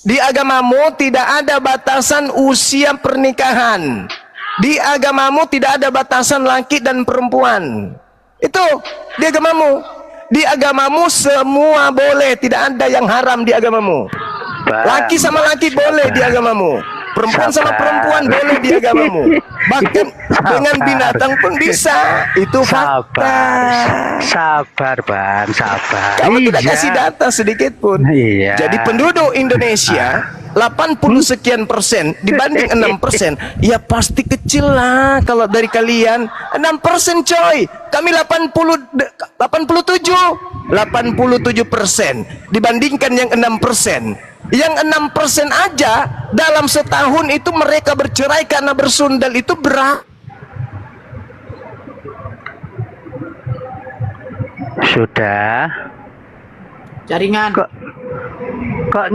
di agamamu, tidak ada batasan usia pernikahan. Di agamamu tidak ada batasan laki dan perempuan. Itu di agamamu. Di agamamu semua boleh, tidak ada yang haram di agamamu. Bang. Laki sama laki boleh di agamamu. Perempuan sama perempuan boleh di agamamu. Bahkan dengan binatang pun bisa. Itu fakta. Sabar, Bang, sabar. Kamu tidak Iya. kasih data sedikit pun. Iya. Jadi penduduk Indonesia 80 sekian persen dibanding 6%, ya pasti kecil lah kalau dari kalian 6% coy. Kami 87% dibandingkan yang 6%. Yang 6% aja dalam setahun itu mereka bercerai karena bersundal, itu berat. Sudah. Jaringan. Kok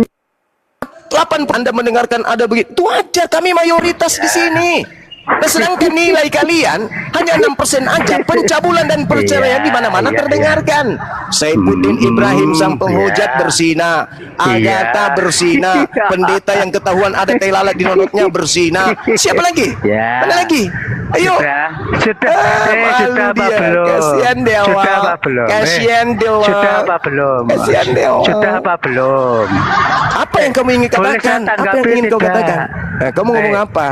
8 Anda mendengarkan ada begitu, itu wajar, kami mayoritas di sini. Nah, sedangkan nilai kalian hanya 6% aja. Pencabulan dan perceraian di mana-mana Iya, terdengarkan. Saifuddin Ibrahim sang penghujat iya. bersina, Agatha bersina, pendeta yang ketahuan ada tai lalat di nonotnya bersina. Siapa lagi? Ya. Mana lagi? Ayo. Sudah Malu sudah apa dia. belum? Kasihan Dewa. Sudah apa belum? Kasihan Dewa. Sudah apa belum? Kasihan Dewa. Sudah apa belum? Apa yang kamu ingin Boleh katakan? saya Apa yang tanggapi ingin kau tidak? katakan? Nah, kamu ngomong apa?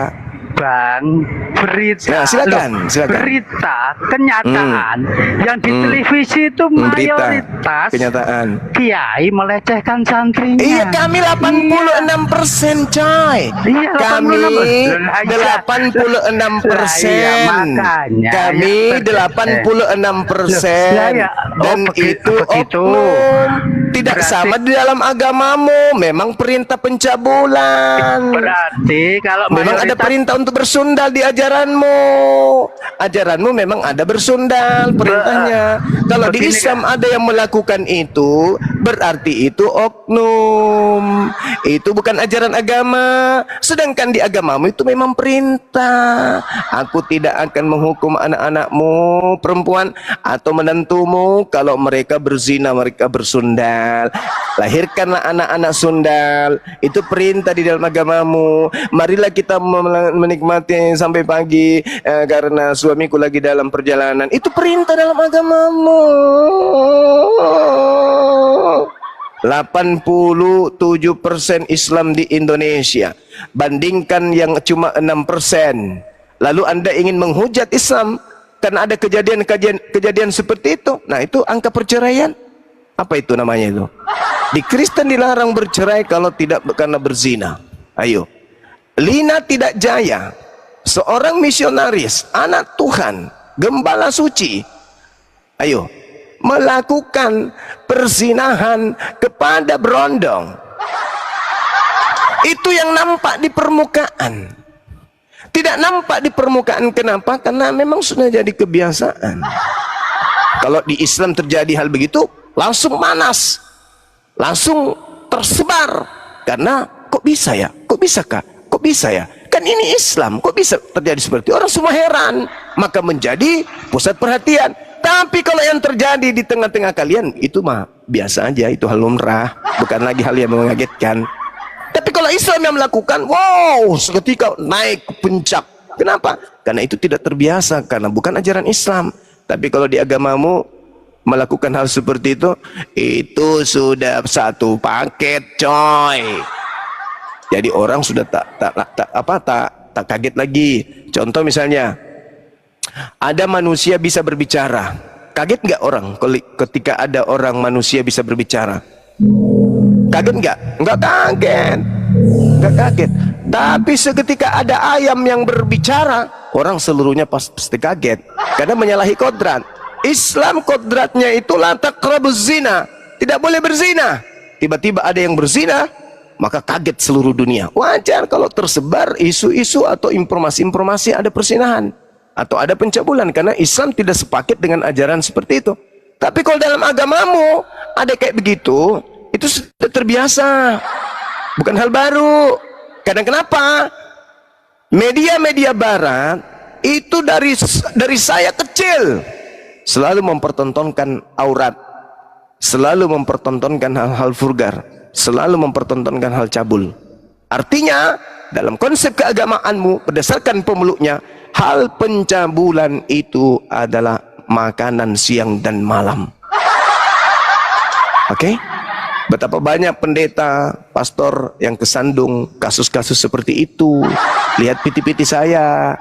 Bang, berita. Nah, silakan, silakan. Berita, kenyataan yang di televisi itu Berita, mayoritas kenyataan. kiai melecehkan santrinya. Iya, kami 86% coy. Iya, Kami 86%. 86%. Makanya, Kami ya, 86%. Loh, ya, Dan begitu, itu begitu. oknum. Tidak Berarti- sama di dalam agamamu. Memang perintah pencabulan. Berarti kalau Memang ada mayoritas perintah untuk bersundal di ajaranmu. Ajaranmu memang ada bersundal perintahnya. Kalau di begini, Islam ada yang melakukan itu, berarti itu oknum. Itu bukan ajaran agama. Sedangkan di agamamu itu memang perintah. Aku tidak akan menghukum anak-anakmu perempuan atau menantumu kalau mereka berzina, mereka bersundal. Lahirkanlah anak-anak sundal. Itu perintah di dalam agamamu. Marilah kita menikmati sampai pagi karena suamiku lagi dalam perjalanan. Itu perintah dalam agamamu. 87% Islam di Indonesia, bandingkan yang cuma 6%. Lalu Anda ingin menghujat Islam karena ada kejadian seperti itu. Nah, itu angka perceraian. Apa itu namanya itu? Di Kristen dilarang bercerai kalau tidak karena berzina. Ayo. Lina Tidak Jaya, seorang misionaris, anak Tuhan, gembala suci. Ayo, melakukan perzinahan kepada berondong. Itu yang nampak di permukaan. Tidak nampak di permukaan, kenapa? Karena memang sudah jadi kebiasaan. Kalau di Islam terjadi hal begitu, langsung manas, langsung tersebar. Karena kok bisa ya? Kok bisa kak? Kok bisa ya? Kan ini Islam, kok bisa terjadi seperti itu? Orang semua heran, maka menjadi pusat perhatian. Tapi kalau yang terjadi di tengah-tengah kalian, itu mah biasa aja, itu hal lumrah, bukan lagi hal yang mengagetkan. Tapi kalau Islam yang melakukan, wow, seketika naik ke puncak. Kenapa? Karena itu tidak terbiasa, karena bukan ajaran Islam. Tapi kalau di agamamu melakukan hal seperti itu sudah satu paket, coy. Jadi orang sudah tak kaget lagi. Contoh misalnya, ada manusia bisa berbicara. Kaget nggak orang ketika ada orang manusia bisa berbicara? Kaget nggak? Nggak kaget. Nggak kaget. Tapi seketika ada ayam yang berbicara, orang seluruhnya pasti kaget karena menyalahi kodrat. Islam kodratnya itu la taqrabuz zina, tidak boleh berzina. Tiba-tiba ada yang berzina, maka kaget seluruh dunia. Wajar kalau tersebar isu-isu atau informasi-informasi ada persinahan atau ada pencabulan, karena Islam tidak sepaket dengan ajaran seperti itu. Tapi kalau dalam agamamu ada kayak begitu, itu sudah terbiasa, bukan hal baru. Kadang kenapa media-media barat itu dari saya kecil selalu mempertontonkan aurat, selalu mempertontonkan hal-hal vulgar, selalu mempertontonkan hal cabul. Artinya dalam konsep keagamaanmu berdasarkan pemeluknya, hal pencabulan itu adalah makanan siang dan malam. Oke? Betapa banyak pendeta, pastor yang kesandung kasus-kasus seperti itu. Lihat piti-piti saya.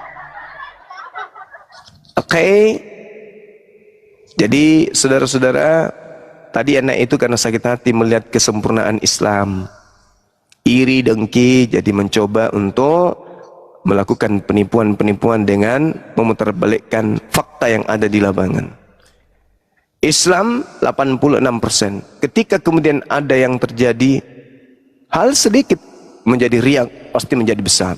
Oke? Jadi saudara-saudara, tadi anak itu karena sakit hati melihat kesempurnaan Islam, iri dengki, jadi mencoba untuk melakukan penipuan-penipuan dengan memutarbalikkan fakta yang ada di lapangan. Islam 86%. Ketika kemudian ada yang terjadi hal sedikit menjadi riak, pasti menjadi besar.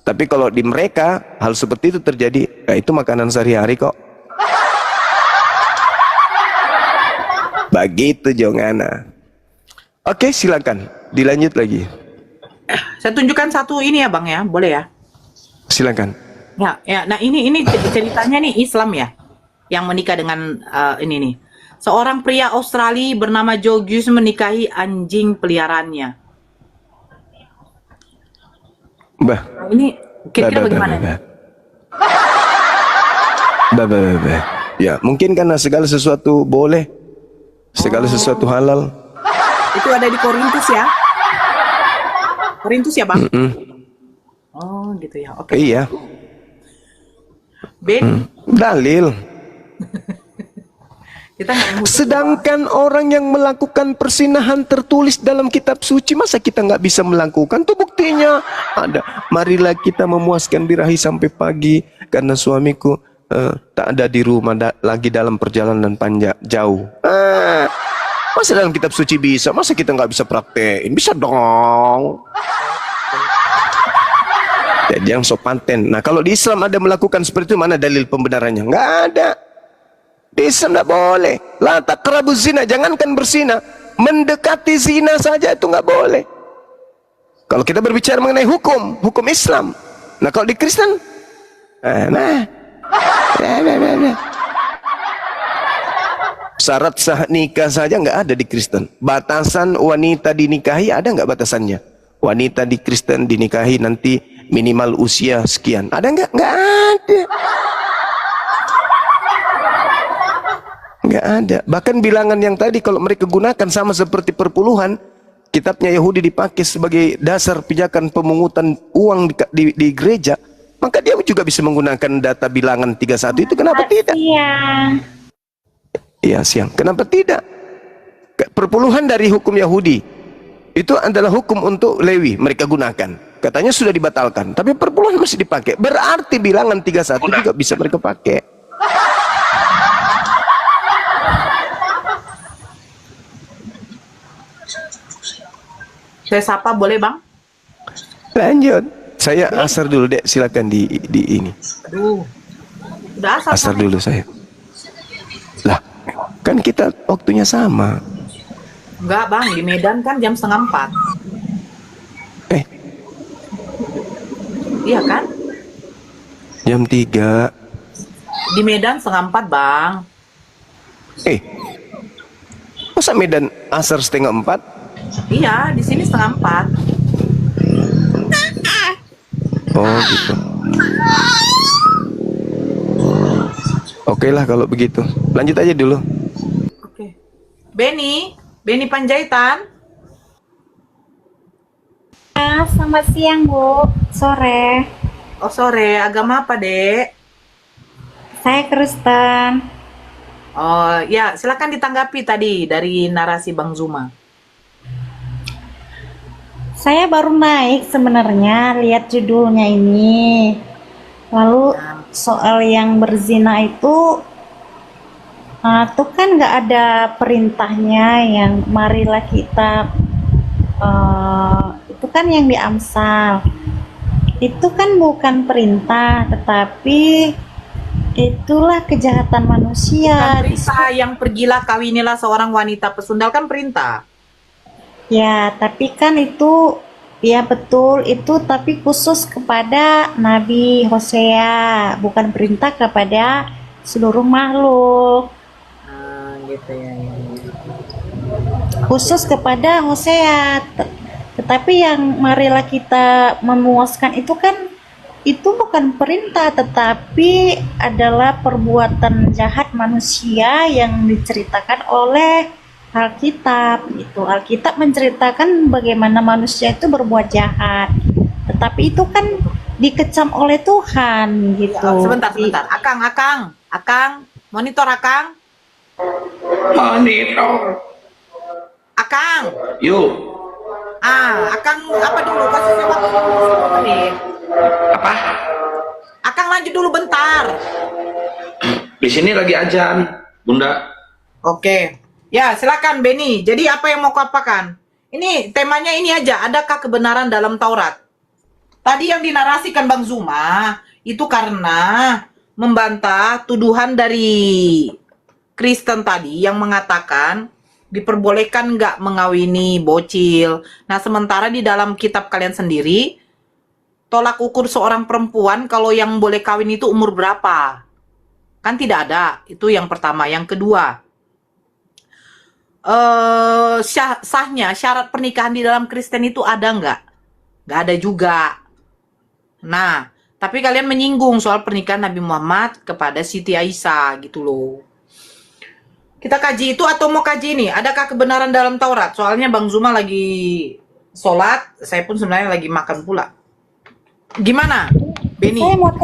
Tapi kalau di mereka hal seperti itu terjadi, ya itu makanan sehari-hari kok. Begitu Jongana. Oke, silakan dilanjut lagi. Saya tunjukkan satu ini ya Bang ya, boleh ya? Silakan. Ya. Nah ini ceritanya nih Islam ya, yang menikah dengan ini nih. Seorang pria Australia bernama Joe Gus menikahi anjing peliharaannya. Bah. Nah, ini kira-kira bagaimana? Bah. Ya, mungkin karena segala sesuatu boleh, segala sesuatu halal. Itu ada di Korintus ya? Korintus ya Bang? Oh gitu ya, oke. Iya. Ben, Dalil. kita nggak yang khusus, Sedangkan orang yang melakukan persinahan tertulis dalam kitab suci, masa kita nggak bisa melakukan? Tuh buktinya ada. Marilah kita memuaskan birahi sampai pagi, karena suamiku tak ada di rumah, lagi dalam perjalanan panjang jauh. Masa dalam kitab suci bisa? Masa kita nggak bisa praktekin? Bisa dong. Jadi yang sopanten. Nah kalau di Islam ada melakukan seperti itu, mana dalil pembenarannya? Nggak ada. Di Islam nggak boleh. La taqrabuz zina, jangankan berzina, mendekati zina saja itu nggak boleh. Kalau kita berbicara mengenai hukum Islam. Nah kalau di Kristen, syarat sah nikah saja nggak ada di Kristen. Batasan wanita dinikahi ada nggak batasannya? Wanita di Kristen dinikahi nanti minimal usia sekian. Ada nggak? Nggak ada. Nggak ada. Bahkan bilangan yang tadi kalau mereka gunakan sama seperti perpuluhan, kitabnya Yahudi dipakai sebagai dasar pijakan pemungutan uang di gereja, maka dia juga bisa menggunakan data bilangan 31 itu. Kenapa tidak? Iya siang. Kenapa tidak? Perpuluhan dari hukum Yahudi itu adalah hukum untuk Lewi, mereka gunakan. Katanya sudah dibatalkan, tapi perpuluhan masih dipakai. Berarti bilangan 31 juga bisa mereka pakai. Saya sapa boleh Bang? Lanjut. Saya asar dulu dek, silakan di ini. Aduh, udah Asar dulu saya. Lah, kan kita waktunya sama. Enggak Bang, di Medan kan jam 3:30. Iya kan? Jam 3. Di Medan 3:30 Bang. Masa Medan asar 3:30? Iya, di sini 3:30. Oh gitu. Oke lah kalau begitu. Lanjut aja dulu. Oke. Benny Panjaitan. Selamat siang Bu, sore. Oh sore, agama apa Dek? Saya Kristen. Oh ya, silakan ditanggapi tadi dari narasi Bang Zuma. Saya baru naik sebenarnya lihat judulnya ini. Lalu soal yang berzina itu tuh kan nggak ada perintahnya yang marilah kita itu kan yang di Amsal. Itu kan bukan perintah, tetapi itulah kejahatan manusia. Perintah yang pergilah kawinilah seorang wanita pesundal kan perintah. Ya, tapi kan itu ya betul itu tapi khusus kepada Nabi Hosea, bukan perintah kepada seluruh makhluk. Gitu ya. Khusus kepada Hosea. Tetapi yang marilah kita memuaskan itu kan itu bukan perintah tetapi adalah perbuatan jahat manusia yang diceritakan oleh Alkitab gitu. Alkitab menceritakan bagaimana manusia itu berbuat jahat. Tetapi itu kan dikecam oleh Tuhan gitu. Sebentar. Akang, monitor Akang. Monitor. Akang. Yuk. Akang apa dulu kasih saya waktu dulu 10 menit. Apa? Akang lanjut dulu bentar. Di sini lagi ajan, Bunda. Oke. Ya, silakan Beni. Jadi apa yang mau kau apakan? Ini temanya ini aja, adakah kebenaran dalam Taurat? Tadi yang dinarasikan Bang Zuma itu karena membantah tuduhan dari Kristen tadi yang mengatakan diperbolehkan nggak mengawini bocil. Nah, sementara di dalam kitab kalian sendiri, tolak ukur seorang perempuan kalau yang boleh kawin itu umur berapa? Kan tidak ada. Itu yang pertama. Yang kedua, sahnya syarat pernikahan di dalam Kristen itu ada nggak? Nggak ada juga. Nah, tapi kalian menyinggung soal pernikahan Nabi Muhammad kepada Siti Aisyah gitu loh. Kita kaji itu atau mau kaji ini? Adakah kebenaran dalam Taurat? Soalnya Bang Zuma lagi sholat, saya pun sebenarnya lagi makan pula. Gimana, Beni? Saya mau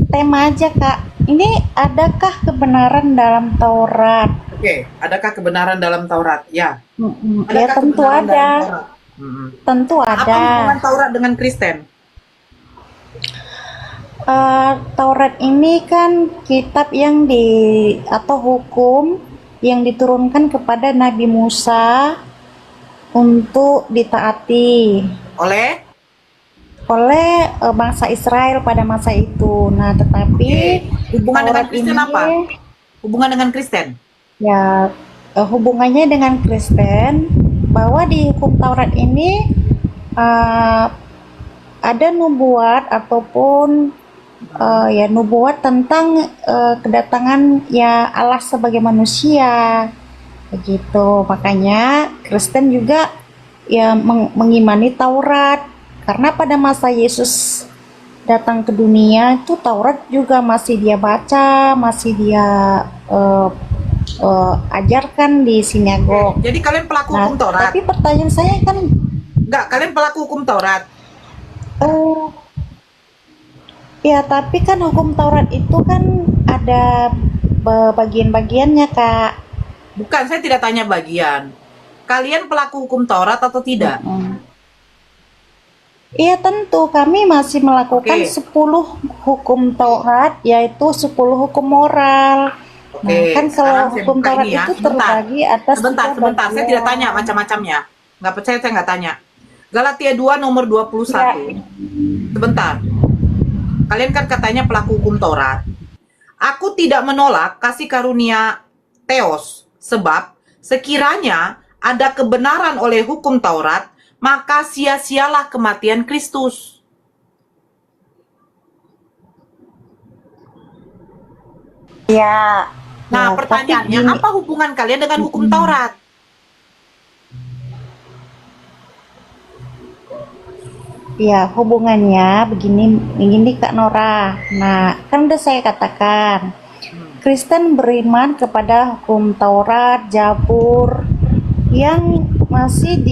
tema aja Kak. Ini adakah kebenaran dalam Taurat? Oke, adakah kebenaran dalam Taurat? Ya. Ya tentu ada. Tentu ada. Apa hubungan Taurat dengan Kristen? Taurat ini kan kitab yang atau hukum yang diturunkan kepada Nabi Musa untuk ditaati Oleh bangsa Israel pada masa itu. Nah, tetapi hubungan dengan Taurat Kristen ini, apa? Hubungan dengan Kristen? Ya, hubungannya dengan Kristen bahwa di hukum Taurat ini ada nubuat ataupun ya nubuat tentang kedatangan ya Allah sebagai manusia begitu. Makanya Kristen juga ya mengimani Taurat karena pada masa Yesus datang ke dunia itu Taurat juga masih dia baca, masih dia ajarkan di sinagog. Jadi kalian pelaku hukum Taurat? Tapi pertanyaan saya kan enggak, kalian pelaku hukum Taurat? Ya, tapi kan hukum Taurat itu kan ada bagian-bagiannya, Kak. Bukan, saya tidak tanya bagian. Kalian pelaku hukum Taurat atau tidak? Iya, tentu kami masih melakukan 10 hukum Taurat, yaitu 10 hukum moral. Nah, kan kalau hukum Taurat itu terbagi atas Sebentar, saya tidak tanya macam-macamnya. Nggak percaya, saya nggak tanya. Galatia 2 nomor 21. Ya. Sebentar. Kalian kan katanya pelaku hukum Taurat. Aku tidak menolak kasih karunia Theos, sebab sekiranya ada kebenaran oleh hukum Taurat, maka sia-sialah kematian Kristus. Ya. Nah, pertanyaannya, apa hubungan kalian dengan hukum Taurat? Ya, hubungannya begini Kak Nora. Nah, kan udah saya katakan, Kristen beriman kepada hukum Taurat, Zabur, yang masih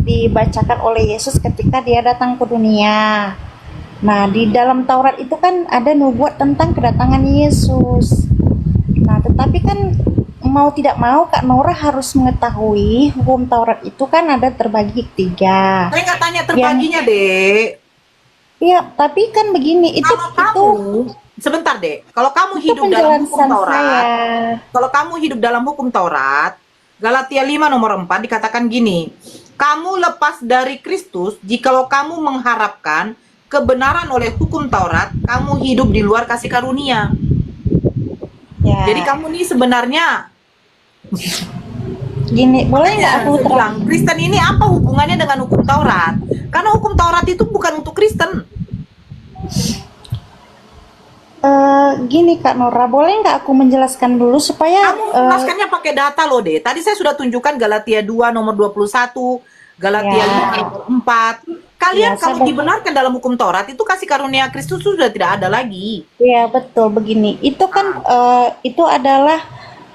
dibacakan oleh Yesus ketika dia datang ke dunia. Nah, di dalam Taurat itu kan ada nubuat tentang kedatangan Yesus. Nah, tetapi kan mau tidak mau Kak Nora harus mengetahui hukum Taurat itu kan ada terbagi 3. Saya nggak tanya terbaginya, Dek. Iya, tapi kan begini, itu Kalau kamu, sebentar, Dek. Kalau kamu itu hidup dalam hukum penjelasan Taurat, saya. kalau kamu hidup dalam hukum Taurat, Galatia 5 nomor 4 dikatakan gini, kamu lepas dari Kristus jikalau kamu mengharapkan kebenaran oleh hukum Taurat, kamu hidup di luar kasih karunia. Ya. Jadi kamu nih sebenarnya Gini, boleh nggak aku saya bilang, Kristen ini apa hubungannya dengan hukum Taurat? Karena hukum Taurat itu bukan untuk Kristen. Gini Kak Nora, boleh nggak aku menjelaskan dulu supaya Kamu menjelaskannya pakai data loh, deh. Tadi saya sudah tunjukkan Galatia 2 nomor 21, Galatia 5 nomor 4. Kalian Ya, kalau saya- dibenarkan dalam hukum Taurat itu kasih karunia Kristus sudah tidak ada lagi. ya betul begini. Itu kan itu adalah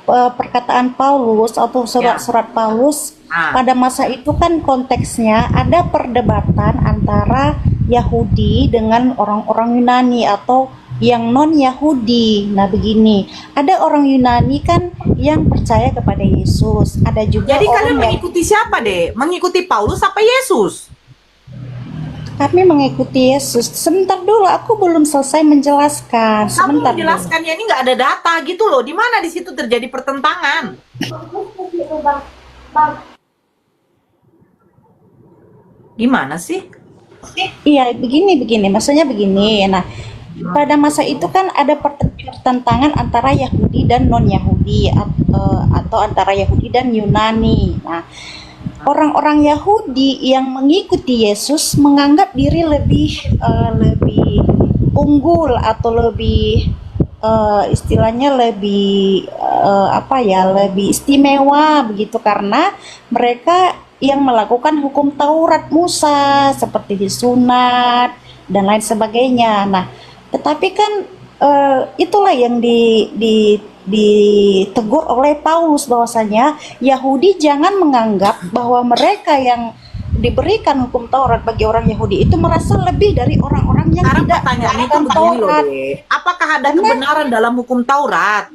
perkataan Paulus atau surat-surat Paulus. Pada masa itu kan konteksnya ada perdebatan antara Yahudi dengan orang-orang Yunani atau yang non-Yahudi. Nah begini, ada orang Yunani kan yang percaya kepada Yesus, ada juga Jadi kalian orang yang mengikuti siapa, deh? Mengikuti Paulus apa Yesus? kami mengikuti Yesus. Sebentar dulu, aku belum selesai menjelaskan. Kamu Sebentar dulu. menjelaskannya ini nggak ada data gitu loh. Di mana di situ terjadi pertentangan? Gimana sih? Iya, begini, maksudnya begini. Nah, pada masa itu kan ada pertentangan antara Yahudi dan non-Yahudi atau antara Yahudi dan Yunani. Nah, orang-orang Yahudi yang mengikuti Yesus menganggap diri lebih unggul atau lebih istilahnya lebih lebih istimewa begitu karena mereka yang melakukan hukum Taurat Musa seperti disunat dan lain sebagainya. Nah, tetapi kan itulah yang ditegur oleh Paulus bahwasanya Yahudi jangan menganggap bahwa mereka yang diberikan hukum Taurat bagi orang Yahudi itu merasa lebih dari orang-orang yang Sekarang tidak pertanyaannya itu melakukan begini loh, Taurat. deh. Apakah ada kebenaran dalam hukum Taurat?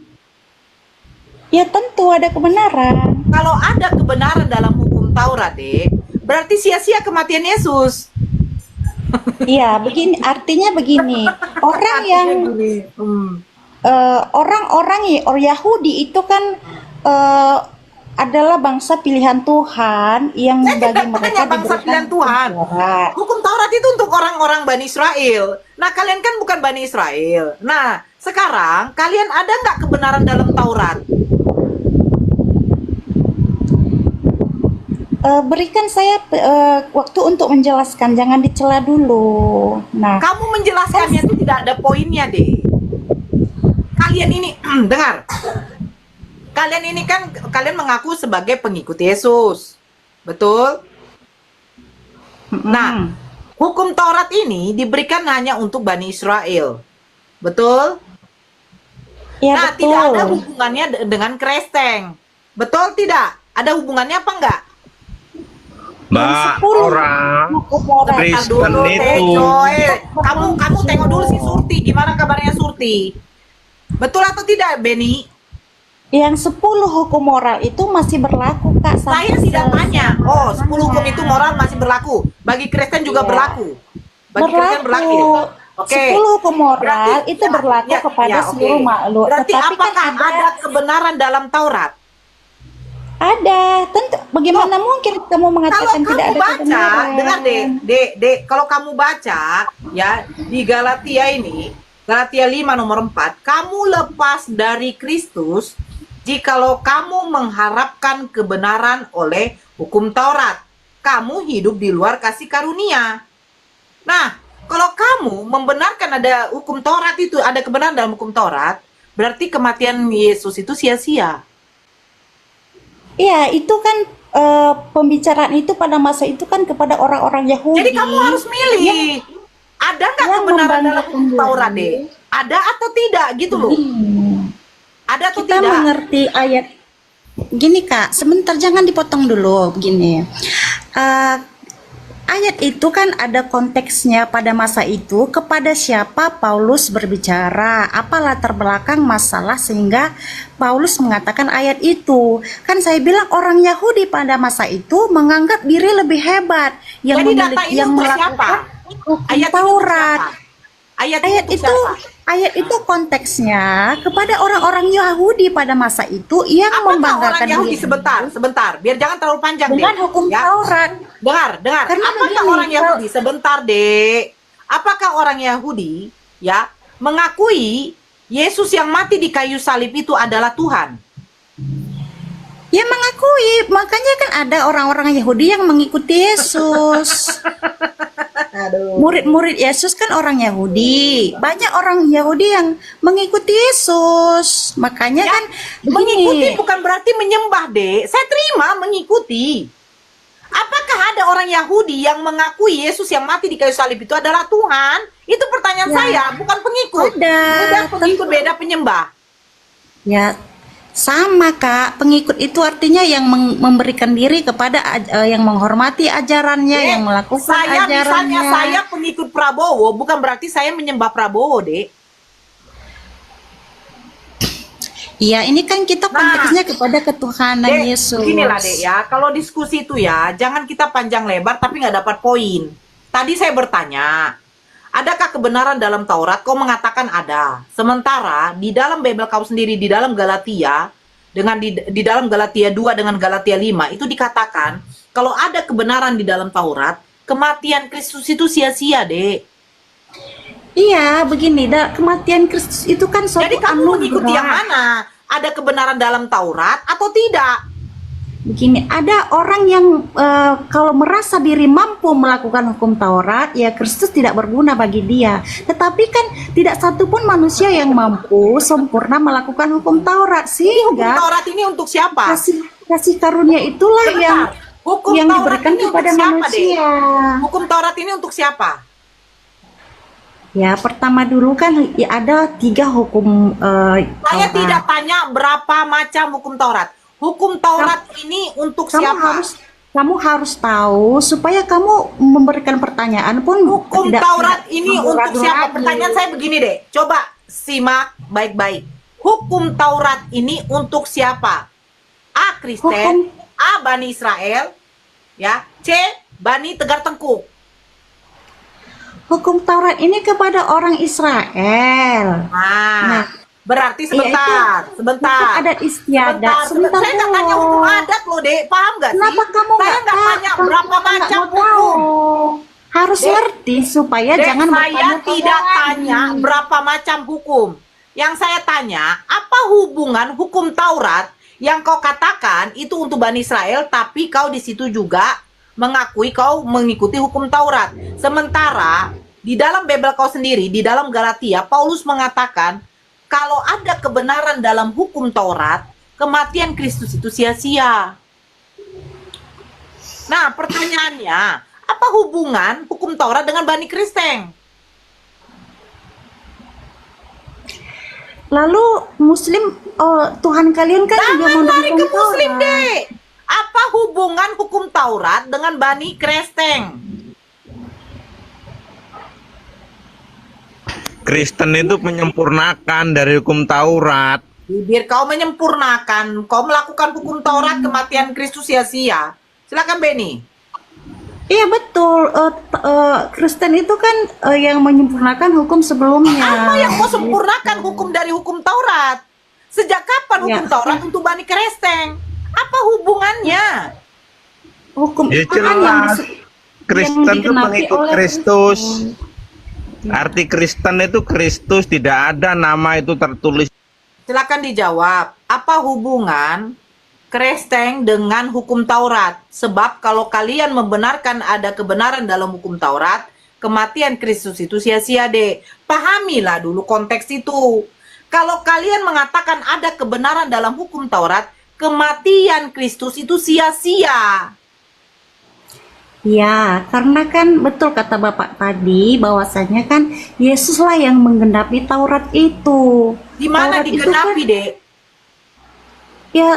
Ya tentu ada kebenaran. Kalau ada kebenaran dalam hukum Taurat, deh, berarti sia-sia kematian Yesus. Iya, begini artinya begini. Orang yang orang-orang Yahudi itu kan adalah bangsa pilihan Tuhan yang Saya bagi tidak mereka tanya bangsa diberikan pilihan Tuhan. Taurat. Hukum Taurat itu untuk orang-orang Bani Israel. Nah, kalian kan bukan Bani Israel. Nah, sekarang kalian ada nggak kebenaran dalam Taurat? Berikan saya waktu untuk menjelaskan, jangan dicela dulu. Nah, Kamu menjelaskannya itu tidak ada poinnya, deh. Kalian ini, dengar. Kalian ini kan, kalian mengaku sebagai pengikut Yesus. Betul? Nah, hukum Taurat ini diberikan hanya untuk Bani Israel. Betul? ya Nah, betul. tidak ada hubungannya dengan Kristen. Betul tidak? Ada hubungannya apa enggak? Mbak, orang Hukum moral. Kristen Dulu, itu Joel. Kamu tengok dulu si Surti. Gimana kabarnya Surti? Betul atau tidak, Beni? Yang 10 hukum moral itu masih berlaku, Kak. Saya sampai tidak tanya. Oh, 10 hukum itu moral masih berlaku. Bagi Kristen juga Iya. berlaku. Bagi Kristen berlaku. Oke. 10 hukum moral Berarti- itu berlaku ya, kepada ya, oke. seluruh makhluk. Berarti Tetapi apakah kan ada kebenaran dalam Taurat? ada. Tentu. Bagaimana mungkin kamu Kalau mengatakan tidak kamu ada baca, kebenaran? dengar dek, kalau kamu baca ya di Galatia ini, Galatia 5 nomor 4, kamu lepas dari Kristus jikalau kamu mengharapkan kebenaran oleh hukum Taurat. Kamu hidup di luar kasih karunia. Nah, kalau kamu membenarkan ada hukum Taurat itu, ada kebenaran dalam hukum Taurat, berarti kematian Yesus itu sia-sia. Iya, itu kan pembicaraan itu pada masa itu kan kepada orang-orang Yahudi. Jadi kamu harus milih. Ada nggak yang kebenaran dalam membanggakan hukum Taurat, diri. deh? Ada atau tidak gitu loh? Ada atau Kita tidak? mengerti ayat. Gini Kak, sebentar jangan dipotong dulu. Begini, ayat itu kan ada konteksnya pada masa itu kepada siapa Paulus berbicara, apa latar belakang masalah sehingga Paulus mengatakan ayat itu. Kan saya bilang orang Yahudi pada masa itu menganggap diri lebih hebat yang Jadi data memiliki ini yang untuk siapa? melakukan hukum Ayat ini untuk Taurat. siapa? Ayat Ayat untuk itu siapa? ayat itu konteksnya kepada orang-orang Yahudi pada masa itu yang Apakah orang membanggakan Yahudi diri sebentar, biar jangan terlalu panjang dengan deh. hukum Ya. Taurat. Dengar. Karena Apakah begini, orang Yahudi sebentar deh? Apakah orang Yahudi ya mengakui Yesus yang mati di kayu salib itu adalah Tuhan? Ya mengakui, makanya kan ada orang-orang Yahudi yang mengikuti Yesus. Murid-murid Yesus kan orang Yahudi. Banyak orang Yahudi yang mengikuti Yesus. Makanya Ya, kan mengikuti begini. bukan berarti menyembah, Dek. Saya terima mengikuti. Apakah ada orang Yahudi yang mengakui Yesus yang mati di kayu salib itu adalah Tuhan? Itu pertanyaan Ya. saya, bukan pengikut. Ada, Beda pengikut, tentu. beda penyembah. Ya sama Kak, pengikut itu artinya yang memberikan diri kepada yang menghormati ajarannya, Dek, yang melakukan saya ajarannya. misalnya saya pengikut Prabowo, bukan berarti saya menyembah Prabowo, Dek. Iya, ini kan kita konteksnya kepada ketuhanan Dek, Yesus. beginilah Dek ya, kalau diskusi itu ya, jangan kita panjang lebar tapi nggak dapat poin. Tadi saya bertanya, adakah kebenaran dalam Taurat? Kau mengatakan ada. Sementara di dalam Bible kau sendiri, di dalam Galatia, dengan di dalam Galatia 2 dengan Galatia 5, itu dikatakan, kalau ada kebenaran di dalam Taurat, kematian Kristus itu sia-sia, Dek. Iya, begini, kematian Kristus itu kan suatu Jadi kamu mengikuti yang anugerah. mana? Ada kebenaran dalam Taurat atau tidak? Begini, ada orang yang kalau merasa diri mampu melakukan hukum Taurat, ya Kristus tidak berguna bagi dia. Tetapi kan tidak satupun manusia yang mampu sempurna melakukan hukum Taurat, Hukum sehingga Taurat ini untuk siapa? kasih karunia itulah yang Sebentar. Hukum yang Taurat diberikan ini untuk kepada siapa, manusia. Hukum Taurat ini untuk siapa? Ya, pertama dulu kan ya, ada 3 hukum Saya Taurat. tidak tanya berapa macam hukum Taurat. Hukum Taurat ini untuk siapa? Kamu harus tahu supaya kamu memberikan pertanyaan pun Hukum tidak- Taurat tidak ini untuk ragu-ragu siapa? lagi. Pertanyaan saya begini deh. Coba simak baik-baik. Hukum Taurat ini untuk siapa? A. Kristen, A. Bani Israel, ya. C. Bani Tegar Tengkuk. Hukum Taurat ini kepada orang Israel. Nah, berarti sebentar, sebentar. Hukum adat istiadat. Sebentar Saya nggak tanya dulu. hukum adat loh, Dek. Paham nggak sih? Kenapa kamu Saya nggak nggak tanya tahu? berapa Kenapa macam nggak mau tahu? hukum. Harus Dek, ngerti supaya Dek, jangan saya bertanya-tanya tidak lagi. tanya berapa macam hukum. Yang saya tanya, apa hubungan hukum Taurat yang kau katakan itu untuk Bani Israel, tapi kau di situ juga mengakui kau mengikuti hukum Taurat. Sementara di dalam Bible kau sendiri, di dalam Galatia, Paulus mengatakan kalau ada kebenaran dalam hukum Taurat, kematian Kristus itu sia-sia. Nah, pertanyaannya, apa hubungan hukum Taurat dengan Bani Kristen? Lalu Muslim, Tuhan kalian kan juga Jangan lari mendukung ke Muslim, Taurat. Dek. Apa hubungan hukum Taurat dengan Bani Kristen? Kristen itu menyempurnakan dari hukum Taurat. Biar kau menyempurnakan, kau melakukan hukum Taurat, kematian Kristus sia-sia. Silakan Beni. Iya betul. Kristen itu kan yang menyempurnakan hukum sebelumnya. Apa yang kau sempurnakan hukum dari hukum Taurat? Sejak kapan hukum Ya. Taurat untuk Bani Kristen? Apa hubungannya? Hukum Ya apaan yang jelas. Kristen itu digenapi pengikut oleh Kristus. Kristen? Arti Kristen itu Kristus, tidak ada nama itu tertulis. Silakan dijawab. Apa hubungan Kristen dengan hukum Taurat? Sebab kalau kalian membenarkan ada kebenaran dalam hukum Taurat, kematian Kristus itu sia-sia, Dek. Pahamilah dulu konteks itu. Kalau kalian mengatakan ada kebenaran dalam hukum Taurat, kematian Kristus itu sia-sia. Ya, karena kan betul kata Bapak tadi bahwasanya kan Yesuslah yang menggenapi Taurat itu. Di mana Taurat itu digenapi, kan, Dek? ya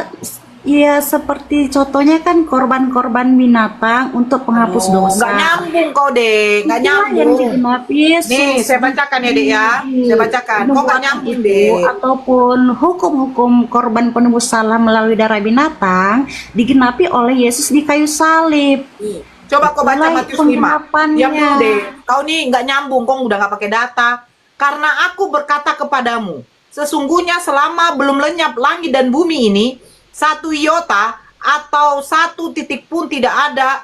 Ya seperti contohnya kan korban-korban binatang untuk penghapus dosa. Nggak nyambung kau dek, nggak Itulah yang nyambung. digenapi Yesus. Nih, saya bacakan ya dek ya, saya bacakan. Kok nggak nyambung dek? Ataupun hukum-hukum korban penebus salah melalui darah binatang digenapi oleh Yesus di kayu salib. Coba kau baca Mulai Matius 5. pengharapannya. Diam dulu deh. Kau nih nggak nyambung, kau udah nggak pakai data. Karena aku berkata kepadamu, sesungguhnya selama belum lenyap langit dan bumi ini, satu iota atau satu titik pun tidak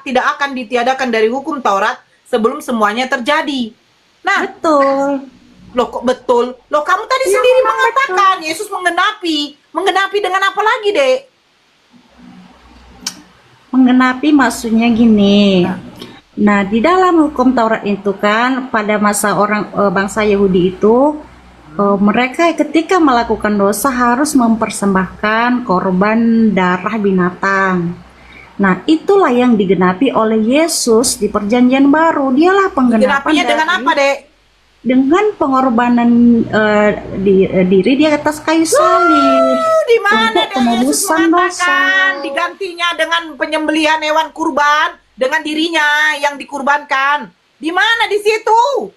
akan ditiadakan dari hukum Taurat sebelum semuanya terjadi. Nah, Betul. loh kok betul? Loh kamu tadi sendiri mengatakan Yesus menggenapi dengan apa lagi, Dek? Menggenapi maksudnya gini. Nah, di dalam hukum Taurat itu kan pada masa bangsa Yahudi itu mereka ketika melakukan dosa harus mempersembahkan korban darah binatang. Nah, itulah yang digenapi oleh Yesus di Perjanjian Baru. Dialah penggenapan Genapinya dengan apa, Dek? dengan pengorbanan diri di atas kayu salib. Di mana Untuk ada Yesus penebusan mengatakan dosa. digantinya dengan penyembelihan hewan kurban dengan dirinya yang dikurbankan? Di mana di situ?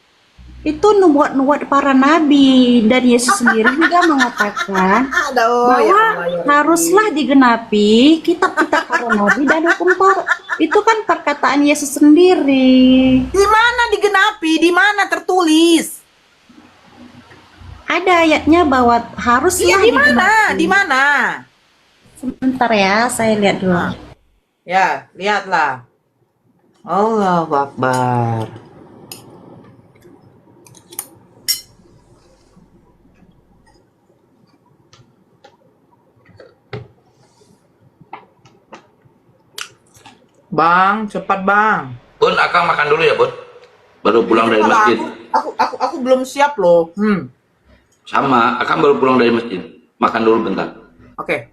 Itu nubuat-nubuat para nabi, dan Yesus sendiri juga mengatakan bahwa haruslah digenapi kitab-kitab para nabi dan hukum Taurat. Itu kan perkataan Yesus sendiri. Di mana digenapi? Di mana tertulis? Ada ayatnya bahwa haruslah Iya, di mana? digenapi. Di mana? Sebentar ya, saya lihat dulu. Ya, lihatlah. Allahu Akbar. Bang, cepat bang. Bun, Akang makan dulu ya, Bun. Baru pulang dari masjid. Aku belum siap loh. Sama, Akang baru pulang dari masjid. Makan dulu bentar. Oke.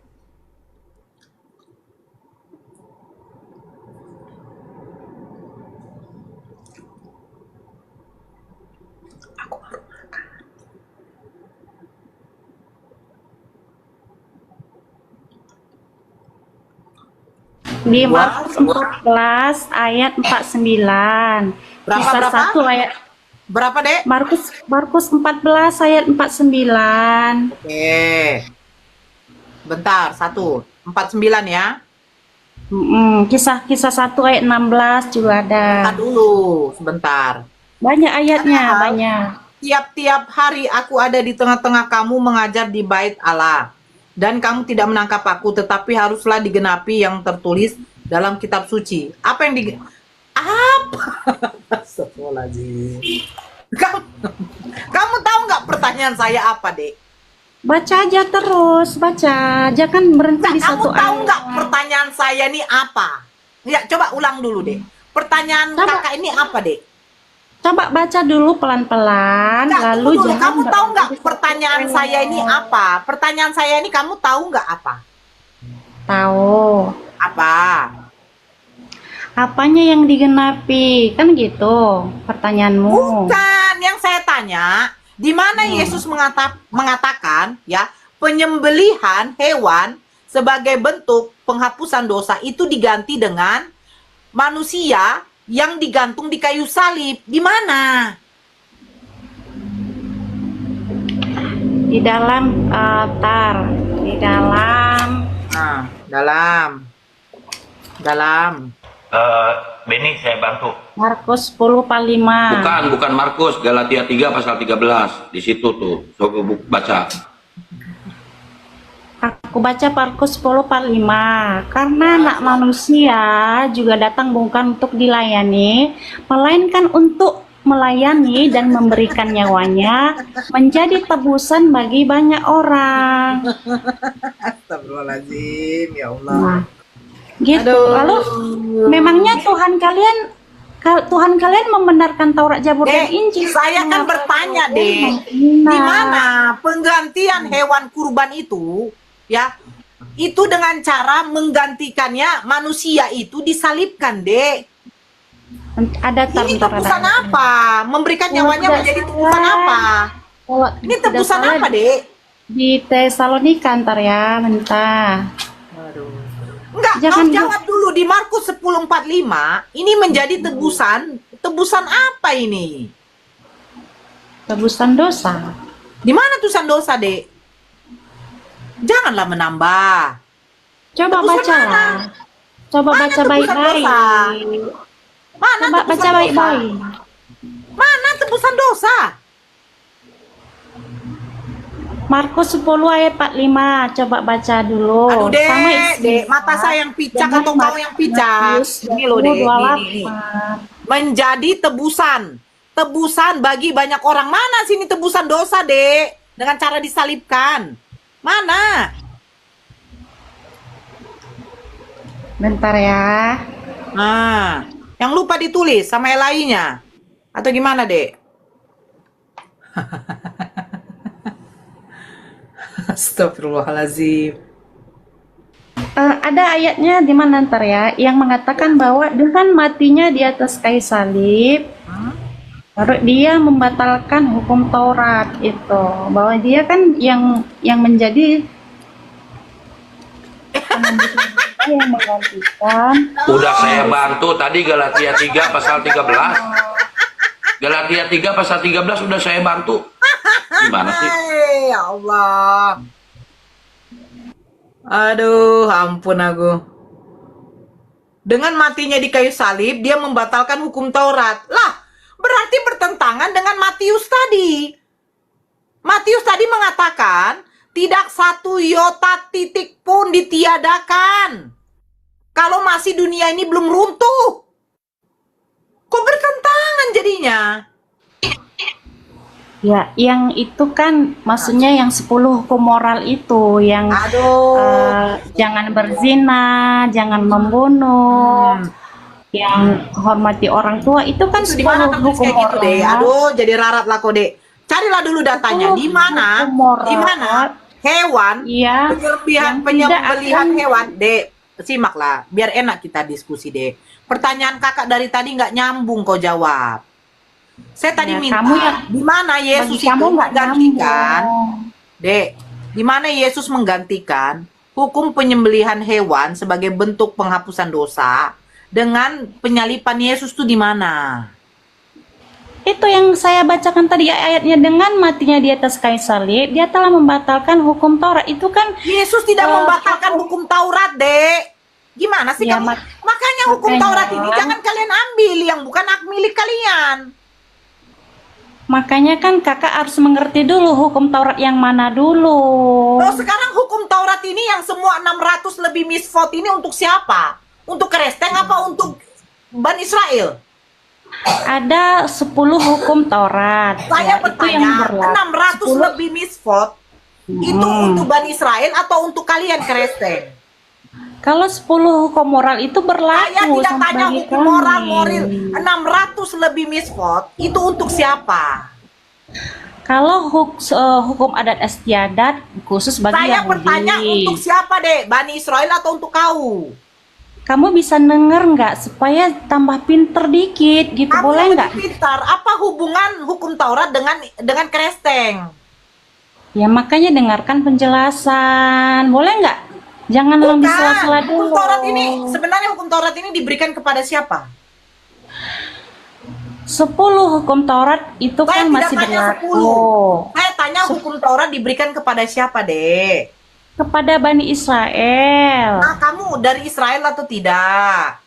Di Markus 14 ayat 49. Kisah Berapa? 1 ayat Berapa, Dek? Markus 14 ayat 49. Oke. Bentar, 149 ya. Kisah 1 ayat 16 juga ada. Bentar dulu, sebentar. Banyak ayatnya, Padahal, banyak. Tiap-tiap hari aku ada di tengah-tengah kamu mengajar di bait Allah. Dan kamu tidak menangkap aku, tetapi haruslah digenapi yang tertulis dalam kitab suci. Apa yang apa? Astagfirullahaladzim. Kamu tahu nggak pertanyaan saya apa, Dek? Baca aja terus, baca. Jangan berhenti di Kamu satu tahu ayat. nggak pertanyaan saya ini apa? Ya, coba ulang dulu, Dek. Pertanyaan Coba. kakak ini apa, Dek? Coba baca dulu pelan-pelan, Nggak, lalu tunggu dulu. jangan Kamu tahu nggak berhenti di satu pertanyaan ayat. saya ini apa? Pertanyaan saya ini kamu tahu nggak apa? Tahu. Apa? Apanya yang digenapi? Kan gitu pertanyaanmu. Bukan, yang saya tanya, di mana Yesus mengatakan ya, penyembelihan hewan sebagai bentuk penghapusan dosa itu diganti dengan manusia yang digantung di kayu salib. Di mana? Di dalam altar, di dalam Nah, dalam. Beni, saya bantu. Markus 10:5. Bukan Markus, Galatia 3 pasal 13. Di situ tuh. Coba baca. Aku baca Markus 10:5. Karena anak manusia juga datang bukan untuk dilayani, melainkan untuk melayani dan memberikan nyawanya menjadi tebusan bagi banyak orang. Astagfirullahaladzim, ya Allah. Nah, gitu. Aduh. Lalu memangnya Tuhan kalian membenarkan Taurat, Zabur dan Dek, Injil? saya kan Mengapa bertanya, kalian Dek, menghina? di mana penggantian hewan kurban itu, ya, itu dengan cara menggantikannya manusia itu disalibkan, Dek. Ada Ini tebusan apa? Memberikan nyawanya menjadi tebusan apa? Kalau Ini tidak tebusan salah, apa, Dek? di Tesalonika ntar ya, bentar. Aduh. Jangan kau jawab dulu di Markus 10:45, ini menjadi tebusan apa ini? tebusan dosa. Di mana tulisan dosa, Dek? Janganlah menambah. Coba Tebusan baca mana? lah. Coba Mana baca tebusan baik-baik. dosa? Mana Coba tebusan baca dosa? baik-baik. Mana tebusan dosa? Markus 10 ayat 45. Coba baca dulu. Aduh, Dek, Sama isi. Dek, mata saya yang picak Dengan atau kau yang picak? Matius Ini loh, Dek, 20, ini. Menjadi tebusan. Tebusan bagi banyak orang. Mana sini tebusan dosa, Dek? Dengan cara disalibkan. Mana? Bentar ya. Nah, yang lupa ditulis sama yang lainnya. Atau gimana, Dek? Astagfirullahaladzim. Ada ayatnya di mana ntar ya, yang mengatakan bahwa dengan matinya di atas kayu salib, baru dia membatalkan hukum Taurat itu, bahwa dia kan yang menjadi yang menggantikan. Udah saya bantu tadi Galatia 3 pasal 13. Galatia 3 pasal 13 udah saya bantu. Gimana sih? Ya Allah. Aduh, ampun aku. Dengan matinya di kayu salib, dia membatalkan hukum Taurat. Lah, berarti bertentangan dengan Matius tadi. Matius tadi mengatakan, tidak satu iota titik pun ditiadakan. Kalau masih dunia ini belum runtuh. Kok bertentangan jadinya? Ya, yang itu kan maksudnya yang 10 hukum moral itu, yang jangan berzina, jangan membunuh, yang hormati orang tua, itu kan Di mana 10 tulis hukum kayak gitu, Dek? moral. Aduh, jadi rarat lah kok, Dek. Carilah dulu datanya. Di mana? Hukum moral. Di mana hewan Iya, penyembelihan hewan, Dek? Simaklah, biar enak kita diskusi, Dek. Pertanyaan kakak dari tadi nggak nyambung kau jawab. Saya tadi Ya, minta, kamu yang- di mana Yesus bagi itu kamu nggak menggantikan, nyambung. Dek, di mana Yesus menggantikan hukum penyembelihan hewan sebagai bentuk penghapusan dosa dengan penyalipan Yesus tuh di mana? Itu yang saya bacakan tadi ayatnya, dengan matinya di atas kayu salib, dia telah membatalkan hukum Taurat. Itu kan Yesus tidak membatalkan hukum Taurat, Dek. Gimana sih Ya, kamu? Makanya hukum makanya. Taurat ini jangan kalian ambil yang bukan hak milik kalian. makanya kan kakak harus mengerti dulu hukum Taurat yang mana dulu. Oh, sekarang hukum Taurat ini yang semua 600 lebih misfot ini untuk siapa? Untuk Kristen apa untuk Bani Israel? Ada 10 hukum Taurat. Saya Ya, itu yang bertanya, berlaku. 600 lebih misfot itu untuk Bani Israel atau untuk kalian Kristen? Kalau 10 hukum moral itu berlaku Saya tidak sampai tanya bagi hukum kami. moral, 600 lebih misfot itu untuk siapa? Kalau hukum adat istiadat khusus bagi Saya Yahudi. bertanya untuk siapa, Dek? Bani Israel atau untuk kau? Kamu bisa denger nggak supaya tambah pinter dikit gitu, Kamu boleh yang nggak? lebih pintar. Apa hubungan hukum Taurat dengan Kristen? Ya makanya dengarkan penjelasan, boleh nggak? Jangan Bukan. ambil sela-sela dulu. Hukum Taurat ini sebenarnya hukum Taurat ini diberikan kepada siapa? 10 hukum Taurat itu Saya kan tidak masih tanya berlaku 10. Saya tanya hukum Taurat diberikan kepada siapa, Dek? kepada Bani Israel. Nah, kamu dari Israel atau tidak?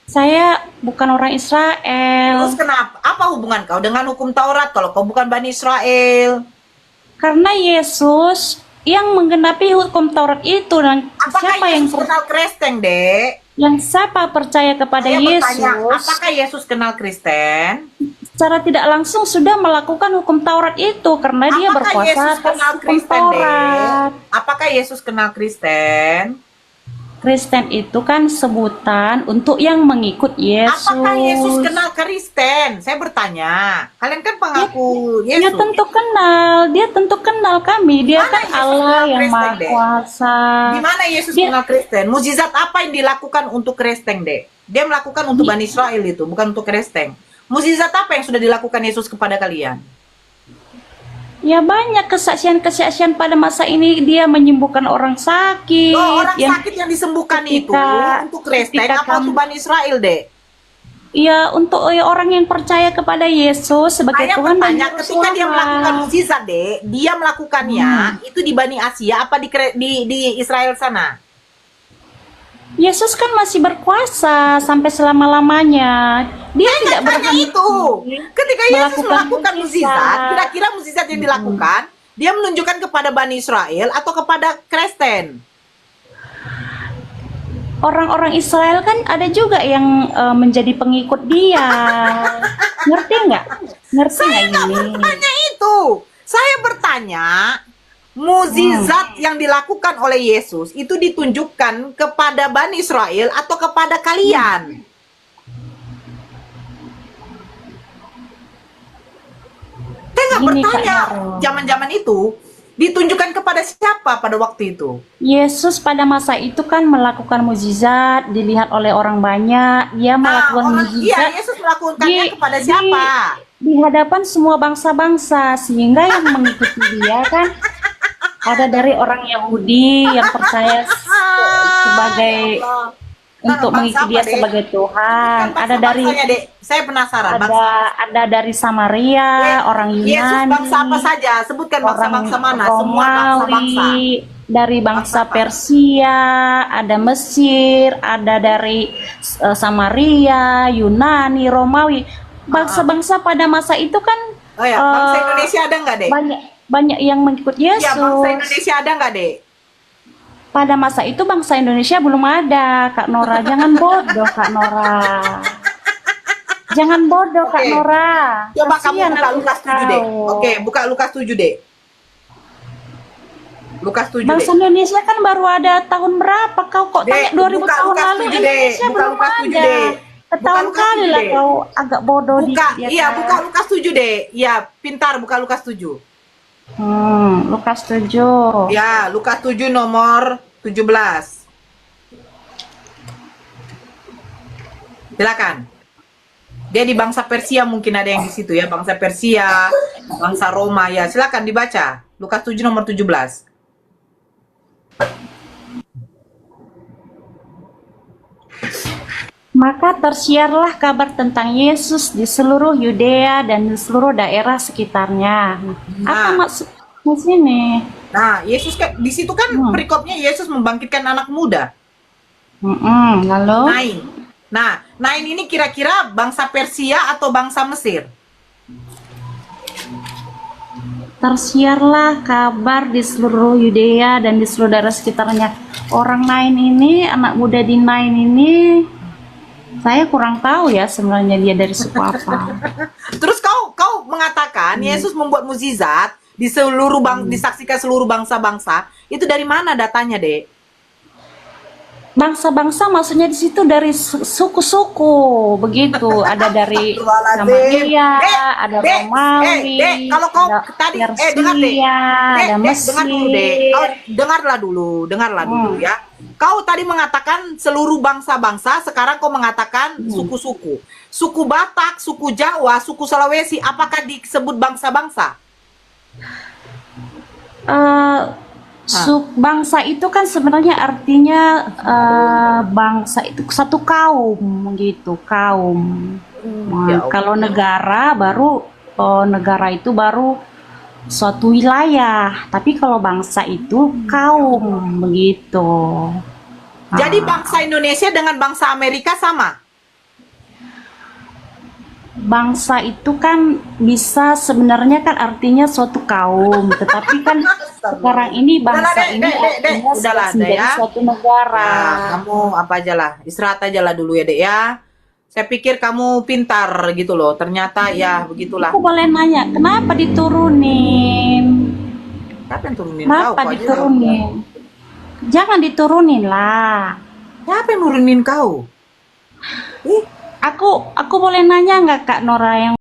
Saya bukan orang Israel. Terus kenapa? Apa hubungan kau dengan hukum Taurat kalau kau bukan Bani Israel? Karena Yesus yang menggenapi hukum Taurat itu, dan Apakah siapa yang Yesus kenal Kristen, Dek? siapa percaya kepada Saya bertanya, Yesus apakah Yesus kenal Kristen? secara tidak langsung sudah melakukan hukum Taurat itu, karena dia Apakah berkuasa Yesus atas kenal hukum Kristen, Taurat. Dek? Apakah Yesus kenal Kristen? Kristen itu kan sebutan untuk yang mengikut Yesus. Apakah Yesus kenal Kristen? Saya bertanya. Kalian kan pengaku Dia Yesus. dia tentu kenal kami. Dia Mana kan Yesus Allah kenal yang Kristen, Maha Dek? Kuasa. Di mana Yesus Dia- kenal Kristen? Mukjizat apa yang dilakukan untuk Kristen, Dek? Dia melakukan untuk Bani Israel itu, bukan untuk Kristen. Mukjizat apa yang sudah dilakukan Yesus kepada kalian? Ya banyak kesaksian-kesaksian pada masa ini, dia menyembuhkan orang sakit. Oh, orang yang sakit yang disembuhkan itu ketika- untuk Kristen ketika apa kamu- untuk Bani Israel, Dek? Ya untuk orang yang percaya kepada Yesus sebagai Saya Tuhan dan bertanya, Juru ketika dia Selamat. melakukan mukjizat, Dek, dia melakukannya itu di Bani Asia apa di Israel sana? Yesus kan masih berkuasa sampai selama-lamanya. Dia tidak Tanya berhenti itu. Ketika Yesus melakukan mukjizat, mukjizat. kira-kira mukjizat yang dilakukan, dia menunjukkan kepada Bani Israel atau kepada Kristen? Orang-orang Israel kan ada juga yang menjadi pengikut dia. Ngerti nggak? Ngerti nggak ini? Bertanya itu. Saya bertanya, mukjizat yang dilakukan oleh Yesus itu ditunjukkan kepada Bani Israel atau kepada kalian? Saya nggak Gini, Kak bertanya. Naro. Zaman-zaman itu ditunjukkan kepada siapa pada waktu itu? Yesus pada masa itu kan melakukan mukjizat, dilihat oleh orang banyak. Dia melakukan Iya, mukjizat Yesus melakukannya kepada di- siapa? di hadapan semua bangsa-bangsa, sehingga yang mengikuti dia kan ada dari orang Yahudi yang percaya sebagai untuk Bangsa mengikuti apa, dia Dek? sebagai Tuhan. Ada dari Bangsanya, Dek. Saya penasaran. Bangsa. ada dari Samaria, orang Yesus Yunani, bangsa apa saja? Sebutkan orang bangsa-bangsa mana? Semua bangsa-bangsa. Romawi, dari bangsa Bangsa apa? Persia, ada Mesir, ada dari Samaria, Yunani, Romawi. Bangsa-bangsa pada masa itu kan Oh ya, bangsa eh, Indonesia ada nggak, Dek? banyak yang mengikut Yesus. Iya, bangsa Indonesia ada nggak, Dek? Pada masa itu bangsa Indonesia belum ada, Kak Nora. Jangan bodoh, Kak Nora. Jangan bodoh, Kak Oke. Nora. Coba kamu Kasihan buka aku Lukas 7, Dek. kau. Oke, buka Lukas 7, Dek. Lukas 7, Bangsa Dek. Indonesia kan baru ada tahun berapa? Kau kok Dek, tanya 2000 buka tahun Lukas lalu 7, Dek. Indonesia Buka belum Lukas 7, ada. Dek. Setahun Buka Lukas kali 7, lah Dek. kau agak bodoh Buka, dikit ya iya, kan? buka Lukas 7, Dek. Iya, pintar buka Lukas 7. Lukas 7. Ya, Lukas 7 nomor 17. Silakan. Dia di bangsa Persia, mungkin ada yang di situ ya, bangsa Persia, bangsa Roma ya. Silakan dibaca. Lukas 7 nomor 17. Maka tersiarlah kabar tentang Yesus di seluruh Yudea dan di seluruh daerah sekitarnya. Apa maksud sini? Nah, Yesus kan di situ kan perikopnya Yesus membangkitkan anak muda. Lalu Nain. Nah, Nain ini kira-kira bangsa Persia atau bangsa Mesir? tersiarlah kabar di seluruh Yudea dan di seluruh daerah sekitarnya. Orang Nain ini, anak muda di Nain ini, saya kurang tahu ya sebenarnya dia dari suku apa. Terus kau mengatakan Yesus membuat mukjizat di seluruh disaksikan seluruh bangsa-bangsa. Itu dari mana datanya, Dek? Bangsa-bangsa maksudnya di situ dari suku-suku begitu. Ada dari Samaria, ada Romawi, Dek, kalau kau ada tadi Persia, dengar Dek. ada Dengar dulu, Dek. Mesir. Kau dengarlah dulu ya. Kau tadi mengatakan seluruh bangsa-bangsa, sekarang kau mengatakan suku-suku. Suku Batak, suku Jawa, suku Sulawesi, apakah disebut bangsa-bangsa? Bangsa itu kan sebenarnya artinya bangsa itu satu kaum gitu, kaum. Ya, Kalau negara baru negara itu baru suatu wilayah, tapi kalau bangsa itu kaum begitu. Jadi bangsa Indonesia dengan bangsa Amerika sama? Bangsa itu kan bisa sebenarnya kan artinya suatu kaum, tetapi kan sekarang ini bangsa Dek, ini artinya udahlah, Dek, menjadi ya. suatu negara. Ya, kamu apa aja lah, istirahat aja lah dulu ya, Dek ya. Saya pikir kamu pintar gitu loh, ternyata ya begitulah. Aku boleh nanya, kenapa diturunin? Siapa yang turunin Kenapa kau? Kau aja diturunin? Jangan diturunin lah. Siapa yang nurunin kau? Aku boleh nanya nggak Kak Nora yang